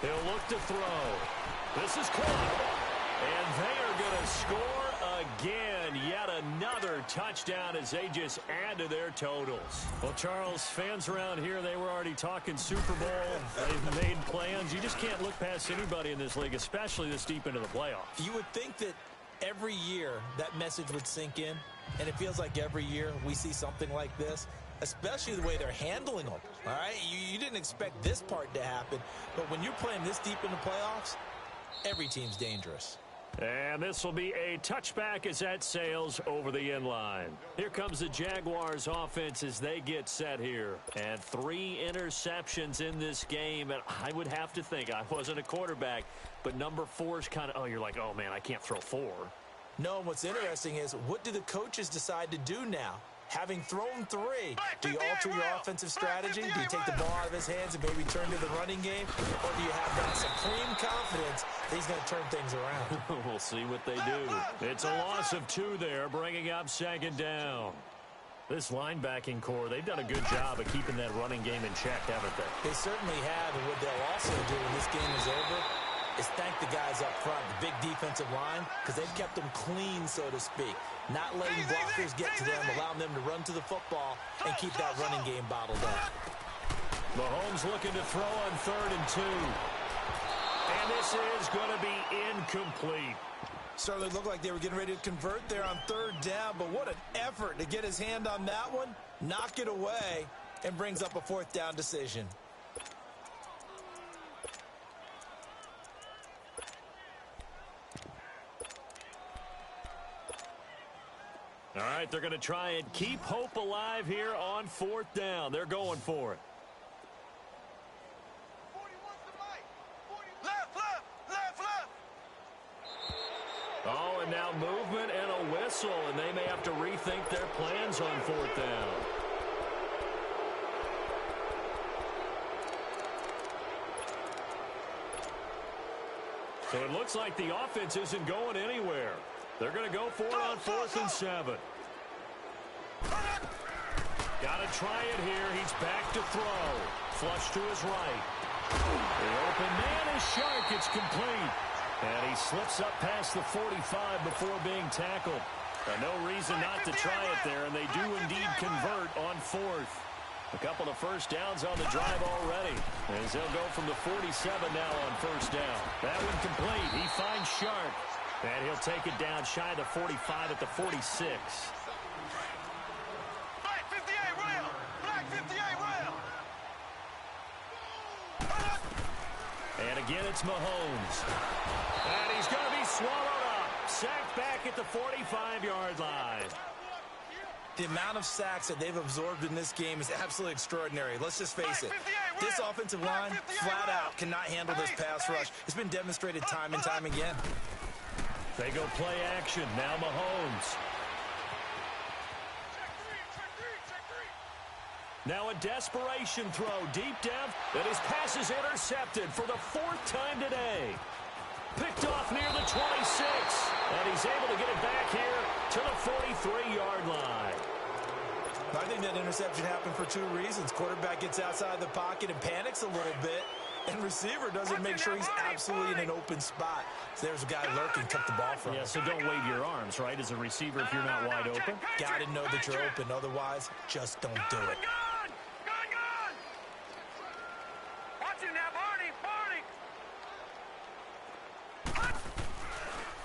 He'll look to throw. This is caught. And they are going to score again. Yet another touchdown as they just add to their totals. Well, Charles, fans around here, they were already talking Super Bowl. They've made plans. You just can't look past anybody in this league, especially this deep into the playoffs. You would think that every year that message would sink in, and it feels like every year we see something like this, especially the way they're handling them. All right, you didn't expect this part to happen, but when you're playing this deep in the playoffs, every team's dangerous. And this will be a touchback as that sails over the end line. Here comes the Jaguars offense as they get set here. And 3 interceptions in this game. And I would have to think, I wasn't a quarterback, but number 4 is kind of, you're like, oh, man, I can't throw 4. No, what's interesting is what do the coaches decide to do now? Having thrown 3, do you alter your offensive strategy? Do you take the ball out of his hands and maybe turn to the running game? Or do you have that supreme confidence that he's going to turn things around? We'll see what they do. It's a loss of 2 there, bringing up 2nd down. This linebacking core, they've done a good job of keeping that running game in check, haven't they? They certainly have, and what they'll also do when this game is over is thank the guys up front, the big defensive line, because they've kept them clean, so to speak. Not letting blockers get to them, allowing them to run to the football and keep that running game bottled up. Mahomes looking to throw on 3rd and 2. And this is going to be incomplete. Certainly looked like they were getting ready to convert there on 3rd down, but what an effort to get his hand on that one, knock it away, and brings up a 4th down decision. All right, they're going to try and keep hope alive here on 4th down. They're going for it. Oh, and now movement and a whistle, and they may have to rethink their plans on 4th down. So it looks like the offense isn't going anywhere. They're going to go for it on 4th and 7. Got to try it here. He's back to throw. Flush to his right. The open man is Shark. It's complete. And he slips up past the 45 before being tackled. No reason not to try it there, and they do indeed convert on 4th. A couple of first downs on the drive already, as they'll go from the 47 now on 1st down. That one complete. He finds Shark, and he'll take it down shy of the 45 at the 46. Black 58 rail! Black 58 rail! And again, it's Mahomes. And he's going to be swallowed up. Sacked back at the 45-yard line. The amount of sacks that they've absorbed in this game is absolutely extraordinary. Let's just face it. This offensive line, flat out, cannot handle this pass rush. It's been demonstrated time and time again. They go play action. Now Mahomes. Now a desperation throw deep down, and his pass is intercepted for the 4th time today. Picked off near the 26, and he's able to get it back here to the 43-yard line. I think that interception happened for 2 reasons. Quarterback gets outside the pocket and panics a little bit, and receiver doesn't make sure he's absolutely in an open spot. So there's a guy lurking, took the ball from him. Yeah, so don't wave your arms, right, as a receiver if you're not wide open. Got to know that you're open. Otherwise, just don't do it.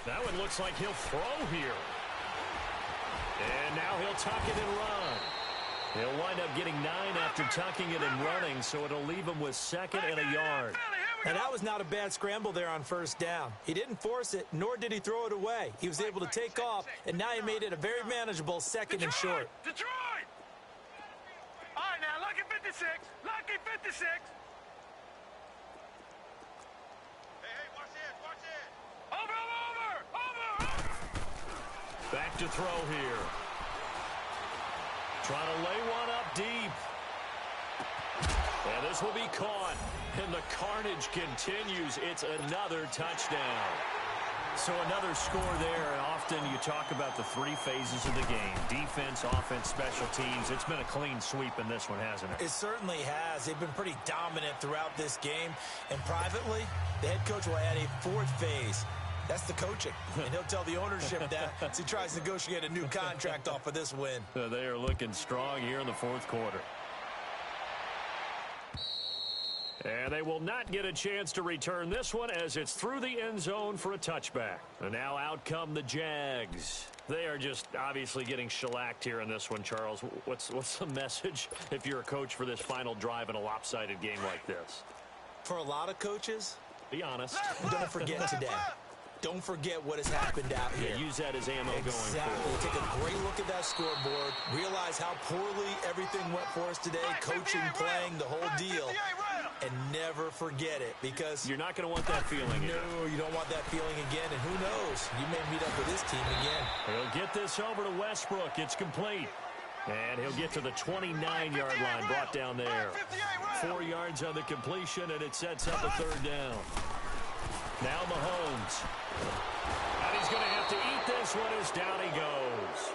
That one looks like he'll throw here. And now he'll tuck it and run. He'll wind up getting 9 after tucking it and running, so it'll leave him with 2nd and a yard. And that was not a bad scramble there on 1st down. He didn't force it, nor did he throw it away. He was able to take off, and now he made it a very manageable 2nd and short. Detroit! All right, now, lucky 56. Lucky 56. Hey, watch it, watch it. Over. Back to throw here. Trying to lay one up deep. And this will be caught. And the carnage continues. It's another touchdown. So another score there. And often you talk about the 3 phases of the game. Defense, offense, special teams. It's been a clean sweep in this one, hasn't it? It certainly has. They've been pretty dominant throughout this game. And privately, the head coach will add a 4th phase. That's the coaching. And he'll tell the ownership that as he tries to negotiate a new contract off of this win. They are looking strong here in the 4th quarter. And they will not get a chance to return this one as it's through the end zone for a touchback. And now out come the Jags. They are just obviously getting shellacked here in this one, Charles. What's the message if you're a coach for this final drive in a lopsided game like this? For a lot of coaches, be honest. don't forget today. don't forget what has happened out here. Yeah, use that as ammo going forward. Exactly. Take a great look at that scoreboard. Realize how poorly everything went for us today, coaching, playing, the whole deal. And never forget it, because you're not going to want that feeling again. No, you don't want that feeling again, and who knows? You may meet up with this team again. He'll get this over to Westbrook. It's complete. And he'll get to the 29-yard line, brought down there. 4 yards on the completion, and it sets up a third down. Now Mahomes. And he's going to have to eat this one as down he goes.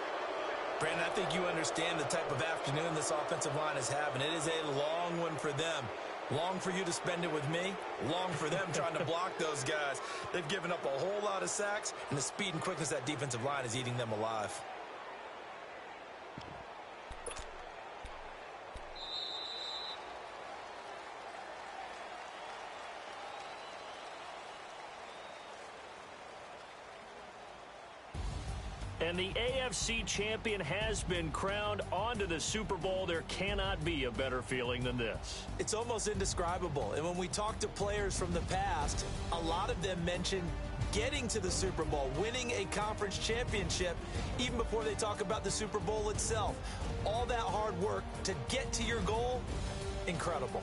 Brandon, I think you understand the type of afternoon this offensive line is having. It is a long one for them. Long for you to spend it with me. Long for them trying to block those guys. They've given up a whole lot of sacks, and the speed and quickness of that defensive line is eating them alive. And the AFC champion has been crowned. On to the Super Bowl. There cannot be a better feeling than this. It's almost indescribable. And when we talk to players from the past, a lot of them mention getting to the Super Bowl, winning a conference championship, even before they talk about the Super Bowl itself. All that hard work to get to your goal, incredible.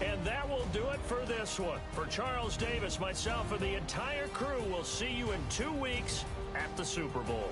And that will do it for this one. For Charles Davis, myself, and the entire crew, we'll see you in 2 weeks at the Super Bowl.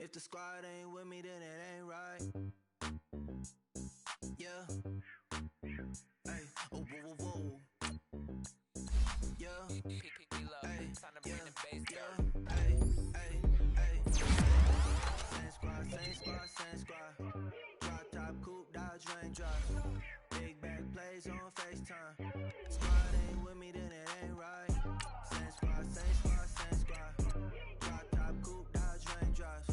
If the squad ain't with me, then it ain't right. Yeah. Hey, oh, whoa, whoa, whoa. Yeah. Hey, yeah, yeah. Hey, hey, hey. Same squad, same squad, same squad. Drop top, coupe, Dodge, Range drive. Big back plays on FaceTime. Squad ain't with me, then it ain't right. Same squad, same squad, same squad. Drop top, coupe, Dodge, Range drives.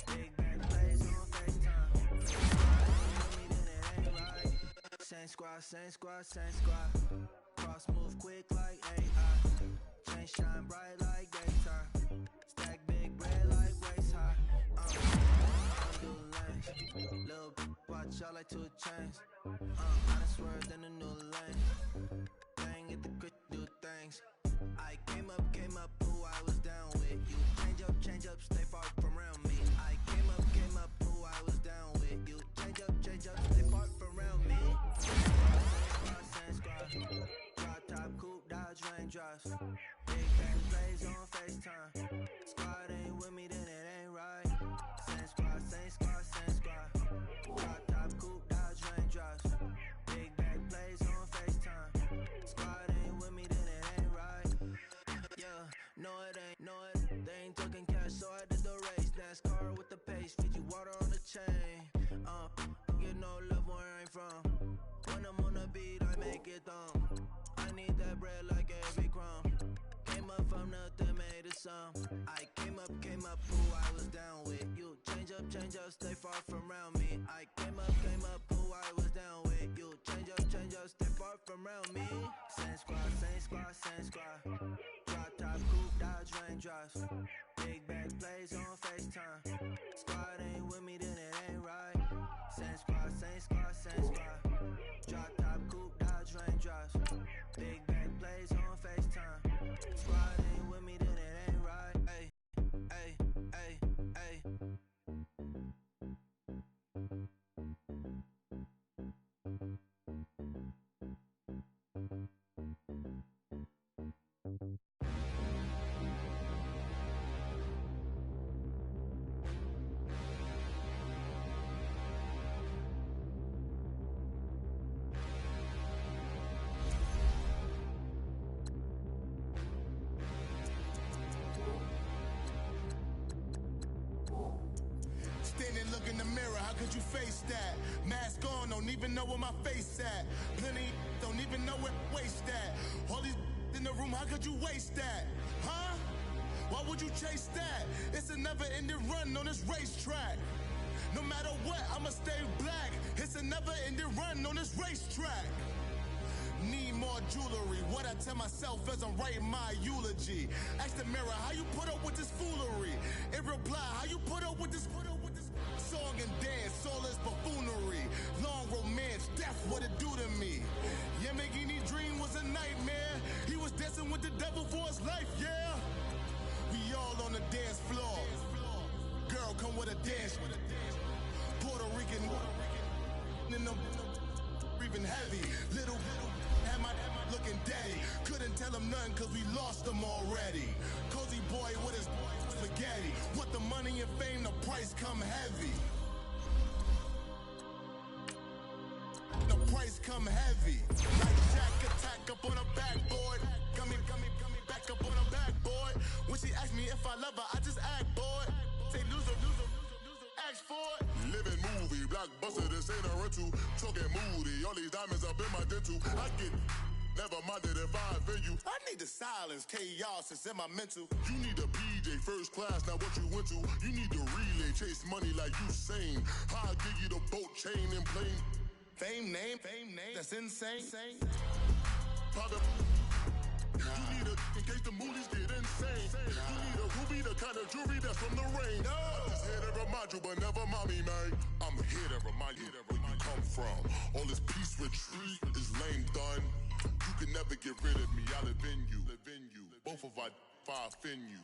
Big back plays on FaceTime. Squad ain't with me, then it ain't right. Same squad, same squad, same squad. Cross move quick like AI. Chain shine bright like daytime. Stack big bread like waist high. Undo lanes. Little watch out like 2 chains. I done swerved in a new lane. Bang at the quick do things. I came up, who I was down with. You change up, stay far from around me. I came up, who I was down with. You change up, stay far from around me. Same squad. Drop top, coupe, Dodge, Range drives. Big back plays on FaceTime. Squad ain't with me, then it ain't right. Same squad, same squad, same squad. Drop top, coupe, Dodge, Range drives. Big back plays on FaceTime. Squad ain't with me, then it ain't right. Yeah, no it ain't, no it. They ain't talking cash, so I did the race. NASCAR with the pace, feed you water on the chain. Get no love where I ain't from. When I'm on the beat, I make it thumb. I need that bread like every crumb. Came up from nothing, made it some. I came up, who I was down with. You change up, stay far from around me. I came up, who I was down with. You change up, stay far from around me. Same squad, same squad, same squad. Drop top, coupe, Dodge, Range drives. Big back plays on FaceTime. Squad ain't with me, then it ain't right. Same squad, same squad, same squad. Drop top, coupe, Dodge, Range drives. Big back plays on FaceTime. Squad ain't with me, then it ain't right. Hey, hey, hey, hey. how could you face that? Mask on, don't even know where my face at. Plenty don't even know where waste at. All these in the room, how could you waste that? Huh? Why would you chase that? It's a never-ending run on this racetrack. No matter what, I'ma stay black. It's a never-ending run on this racetrack. Need more jewelry. What I tell myself as I'm writing my eulogy. Ask the mirror, how you put up with this foolery? In reply, how you put up with this song and dance, all this buffoonery. Long romance, death, what it do to me? Yamagini dream was a nightmare. He was dancing with the devil for his life, yeah. We all on the dance floor. Girl, come with a dance. Puerto Rican in them breathing heavy. Little had my looking daddy. Couldn't tell him nothing cause we lost him already. Cozy boy with his spaghetti. What the money and fame, the price come heavy. The price come heavy. Like Jack attack up on a backboard. Coming back up on a backboard. When she asked me if I love her, I just act bored. Say loser, ask for it. Living movie, blockbuster, this ain't a rental. Talking moody, all these diamonds up in my dental. I get never minded if I offend you. I need the silence, chaos is in my mental. You need a PJ, first class, not what you went to. You need the relay, chase money like you sane. I'll give you the boat chain and plane. Fame name, that's insane. Private. You need a, in case the movies get insane. You need a ruby, the kind of jewelry that's from the rain. No. I'm just here to remind you, but never mommy, man. I'm here to remind you where you come from. All this peace retreat is lame done. You can never get rid of me, I live in you. Both of our offend you.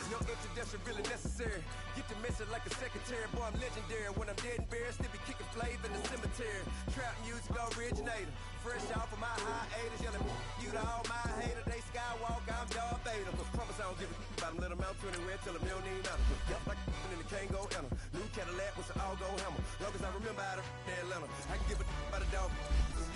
No introduction really necessary. Get the message like a secretary. Boy, I'm legendary. When I'm dead and buried, still be kicking flavor in the cemetery. Trap music originator. Fresh off of my hiatus. Yelling you to all my haters. They skywalk, I'm Darth Vader. Promise I don't give a about them. Let them out to anywhere till them don't need nothing. Yup, like in the Kango enter. New Cadillac with an all-go hammer. Long as I remember how to Atlanta. I can give a about a dog.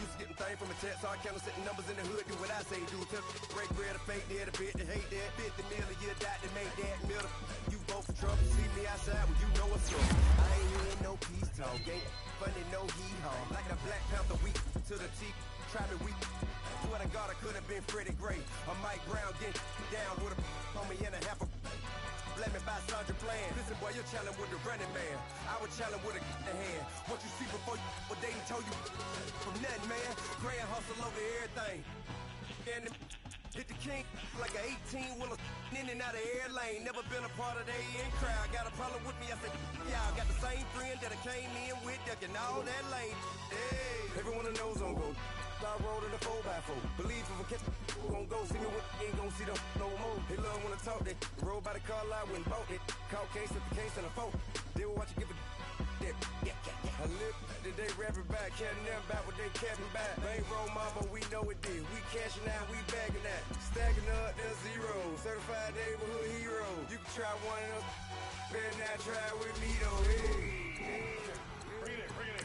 Used to getting things from a text. So I count setting numbers in the hood. Do what I say do. Tell break bread, a fake dead, a bit to hate that. 50 million, you die to make that middle. You vote for Trump, see me outside when you know what's up. I ain't hearing no peace talk, ain't funny, no hee-haw. Like a Black Panther weak to the teeth, try me weak. Swear to God, I could have been Freddie Gray. Or Mike Brown getting down with a on me and a half a blame me by Sandra Bland. Listen, boy, you're challenging with the running man. I was challenging with a hand. What you see before you, what they told you from nothing, man. Grand hustle over everything. And hit the king like an 18-wheeler in and out of air lane. Never been a part of the AA crowd. Got a problem with me, I said, yeah, I got the same friend that I came in with, ducking all that lane. Hey, everyone that knows on go. I rolled in a 4x4. Believe if I catch gon' go see me with ain't gon' see them no more. They love when I talk that. Roll by the car lot, went bought it. Call case at the case and a phone. They will watch you give it that. I live today, rapping back, catching them back what they capping back. Bankroll mama, we know it did. We cashing out, we bagging that. Stacking up, there's zero. Certified neighborhood hero. You can try one of them. Better not try with me though. Hey. Bring it in.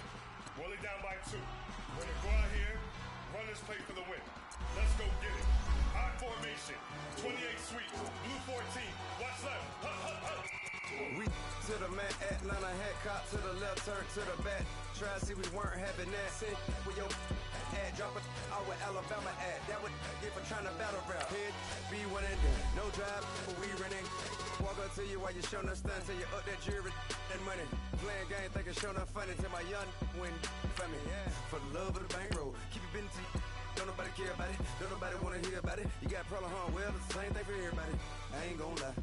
Roll it down by 2. We're gonna go out here, run this play for the win. Let's go get it. High formation, 28 sweep, blue 14. Watch left. We to the man, Atlanta hat cop to the left, turn to the back. Try to see we weren't having that. Sit with your ad, drop it out with Alabama ad. That would get for trying to battle rap. Head, be one and done. No drive, but we running. Walk up to you while you showing us stunts. Till you up that jewelry and money. Playing game, thinking showing up funny. Till my young win for me. Yeah. For the love of the bankroll. Keep it busy. Don't nobody care about it. Don't nobody wanna hear about it. You got problem, huh? Well, it's the same thing for everybody. I ain't gon' lie.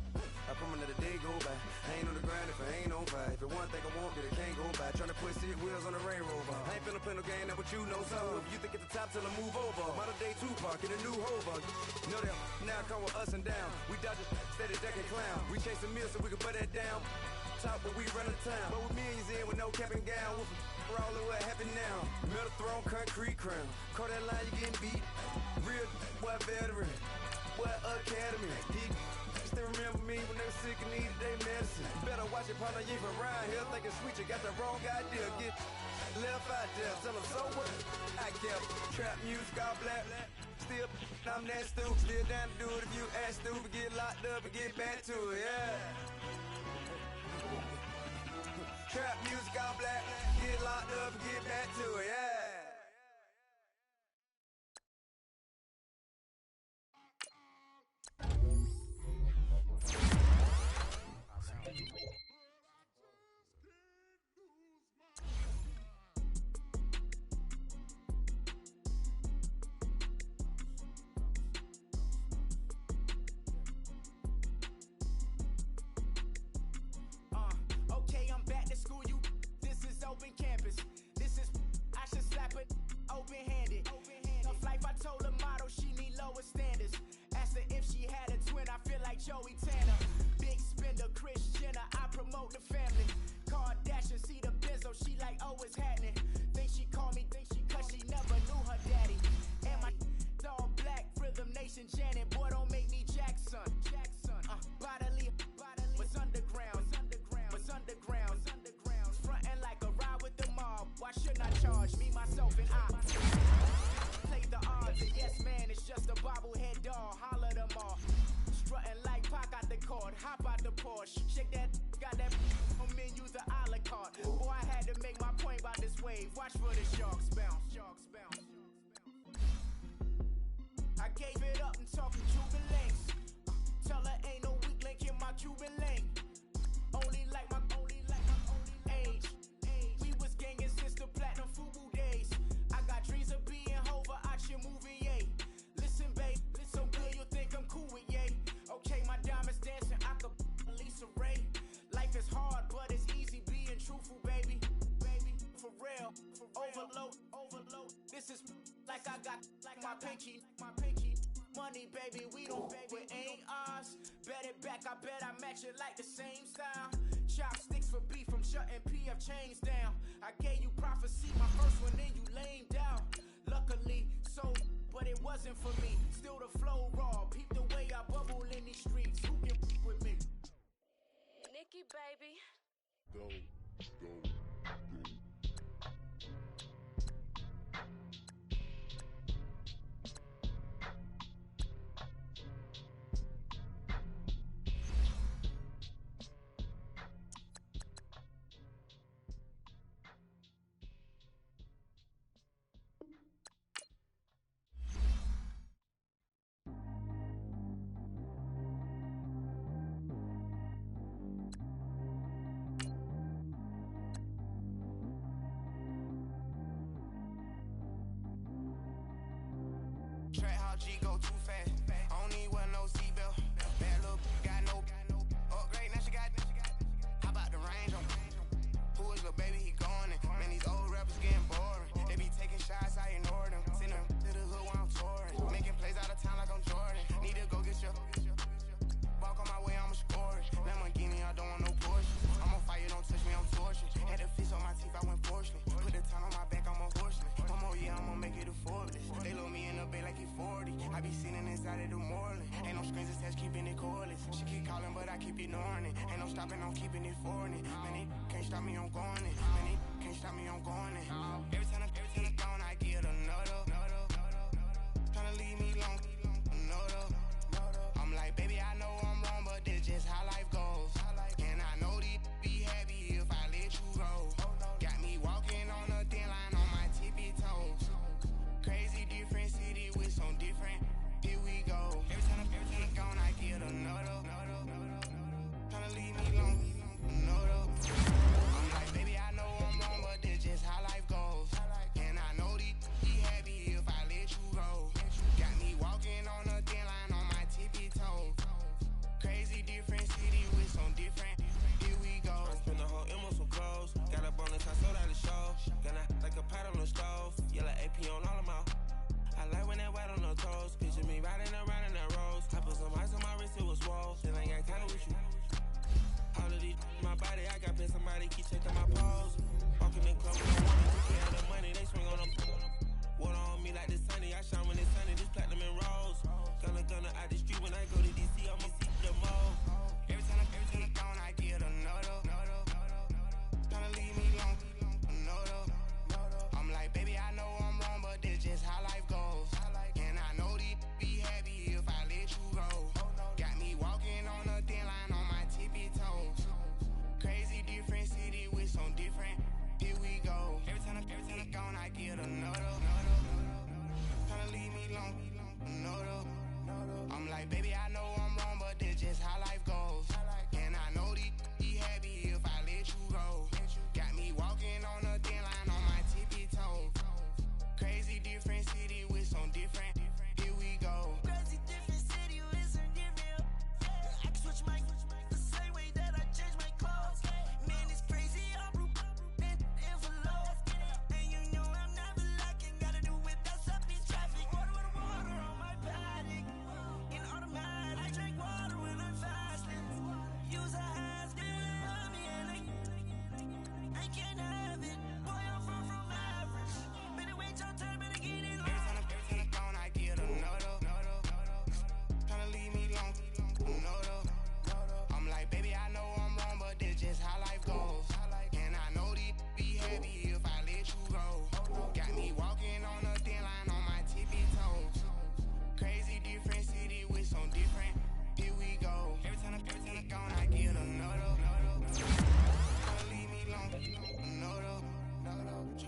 I promise that a day go by. I ain't on the grind if I ain't on fire. If it one thing I want, then it can't go by. Tryna put seat wheels on the Range Rover. I ain't finna play no game, that what you know. So if you think at the top till I move over. Modern day Tupac in a new hover. Know that now come with us and down. We dodge it, steady decking clown. We chasing meals so we can butt that down. Top, but we run the town. But with millions in with no cap and gown. We're all in what happened now. Metal throne, concrete crown. Call that line, you getting beat. Real, what veteran. What academy. He still remember me when they were sick and needed their medicine. Better watch it, partner, you ain't from around here thinking sweet, you got the wrong idea. Get left out there, tell them so what I kept. Trap music, all black. Still, I'm that stupid. Still down to do it if you act stupid. Get locked up and get back to it, yeah. Trap music, all black. Get locked up and get back to it, yeah. Okay, I'm back to school, you. This is open campus. This is, I should slap it open-handed. Tough life, I told her model she need lower standards. Asked her if she had a twin, I feel like Joey Tanner. Big spender, Kris Jenner, I promote the family. Kardashian, see the Benzo, she like, oh, it's happening. Think she called me, cause she never knew her daddy. And my all black, Rhythm Nation Janet, boy, don't make me Jackson. Bodily, was underground. Frontin' like a ride with the mob. Why shouldn't I charge me, myself, and I? Play the odds, and yes, man, it's just a bobblehead doll. Holler them all. Strutting like Pac out the court, hop out the Porsche. Shake that, got that on menus, the a la carte. Boy, I had to make my point about this wave. Watch for the sharks bounce. I gave it up and talking Cuban links. Tell her ain't no weak link in my Cuban link. Only like my age. We was gangin' since the platinum FUBU days. I got dreams of being Hova out your movie, yay. Listen, babe, listen good, you think I'm cool with yay. Okay, my diamonds dancing, I could Lisa Ray. Life is hard, but it's easy being truthful, baby. For real, overload. This is like I got like my pinky. Money, baby, we don't it ain't ours. Bet it back, I bet I match it like the same style. Chopsticks for beef from shutting PF chains down. I gave you prophecy, my first one, then you lamed out. Luckily, so, but it wasn't for me. Still the flow raw, peep the way I bubble in these streets. Who can with me? Nikki, baby. Go. Track how G go too fast. I don't need wear no seatbelt. Bad little got no upgrade. Now she got. How about the range on? Who is little baby? He going in. Man, these old rappers getting boring. They be taking shots, I ignore them. Send them to the hood while I'm touring. Making plays out of town like I'm Jordan. Need to go get your. Walk on my way, I'ma score it. Lamborghini, I don't want no Porsche. I'm on fire, don't touch me, I'm torching. Had the fish on my teeth, I went porcelain. Put the town on my back, I'm a horseman. One more year, I'ma make it affordable. They load me in the bay like he 40. I be sitting inside of the Moreland. Ain't no screens attached, keeping it cordless. She keep calling, but I keep ignoring it. Ain't no stopping, I'm keeping it foreign. Man, they can't stop me, I'm going it. Man, they can't stop me, I'm going it. Every time he gone, I get another. Tryna leave me long, another. I'm like, baby, I know I'm wrong, but this just how life goes. And I know these be happy if I let you go. Got me walking on a thin line on my tippy toes. Crazy different city with some different. Here we go. Every time he gone, I get another. Tryna leave me long, another. I'm like, baby, I know I'm wrong, but this just how life goes. And I know these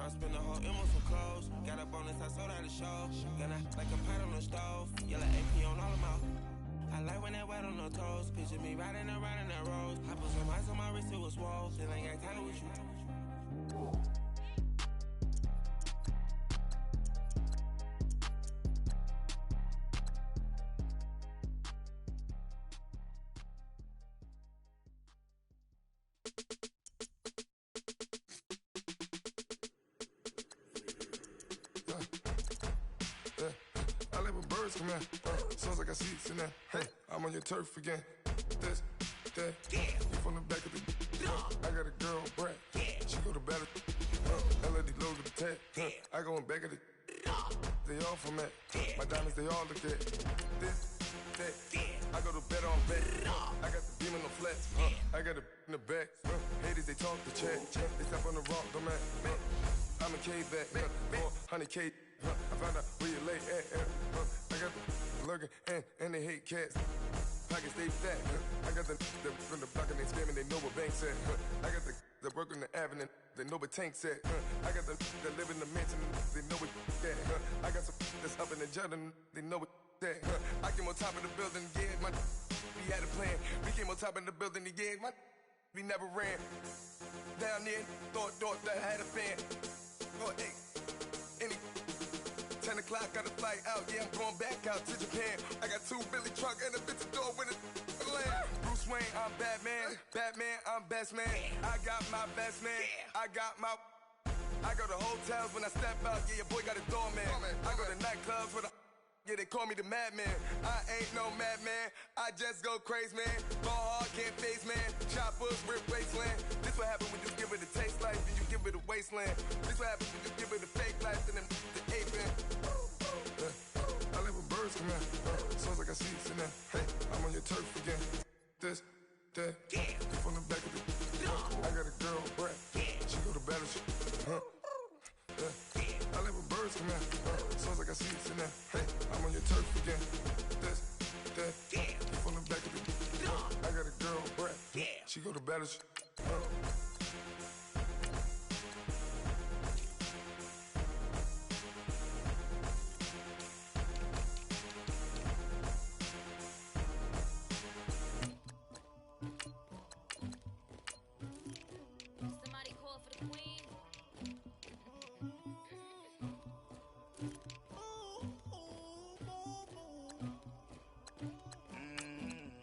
I spent a whole M on some clothes. Got a bonus, I sold out the show. Got a like a pot on the stove. Yellow AP on all of my. I like when that wet on the toes. Picture me riding around in that rose. I put some ice on my wrist, it was swole. Still ain't got time with you. I live with birds come in. Sounds like I see seats in there. Hey, I'm on your turf again. This, that, you from the back of the. I got a girl, Brad. She go to battle. LED logo the tag. I go in back of the. They all from that. My diamonds, they all look at. This, that. I go to bed on bed. I got the beam on the flats. I got it in the back. Haters, they talk the chat. They step on the rock, the man. I'm a K-back. 400K. I found out where you lay at. I got the lurking and they hate cats. Pockets stay fat. I got the from the block and they scamming, they know what banks at. I got the work on the avenue, they know what tanks at. I got the that live in the mansion, they know what that. I got some that's up in the jungle, they know what that. I came on top of the building, yeah, my we had a plan. We came on top of the building, yeah, my we never ran. Down there, thought that I had a fan. Oh, hey, any 10 o'clock, got a flight out, yeah, I'm going back out to Japan. I got 2 Billy truck and a bitch door with a land. Bruce Wayne, I'm Batman. Batman, I'm best man. I got my best man. I got my. I go to hotels when I step out, yeah, your boy got a doorman. I go to nightclubs with a. Yeah, they call me the madman. I ain't no madman. I just go crazy, man. Ball hard, can't face, man. Choppers, rip wasteland. This what happen when you give it a taste life, then you give it a wasteland. This what happen when you give it a fake life, then the ape man. I live with birds come in. Sounds like I see seats in there. Hey, I'm on your turf again. This, that, you from the back of the. I got a girl, Brad. She go to battle. I live with birds come in. Sounds like I see seats in there. Hey, I'm on your turf again. This, that, you from the back of the. I got a girl, Brad. She go to battle. Somebody call for the queen.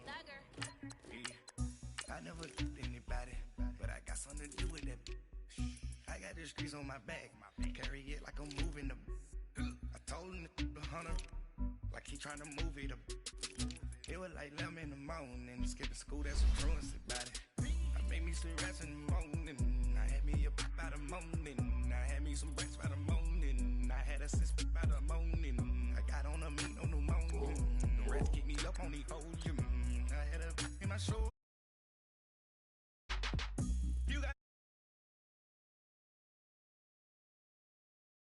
Dagger. I never killed anybody, but I got something to do with that. I got the streets on my back, carry it like I'm moving the. I told him the hunter, like he trying to move it up. It was like 11 in the morning, skipping school, that's a truancy about it. I made me some rats in the morning, I had me a pop by the morning, I had me some bricks by the morning, I had a sis by the morning, I got on a meat on the morning, the rats keep me up on the volume, I had a in my shoulder.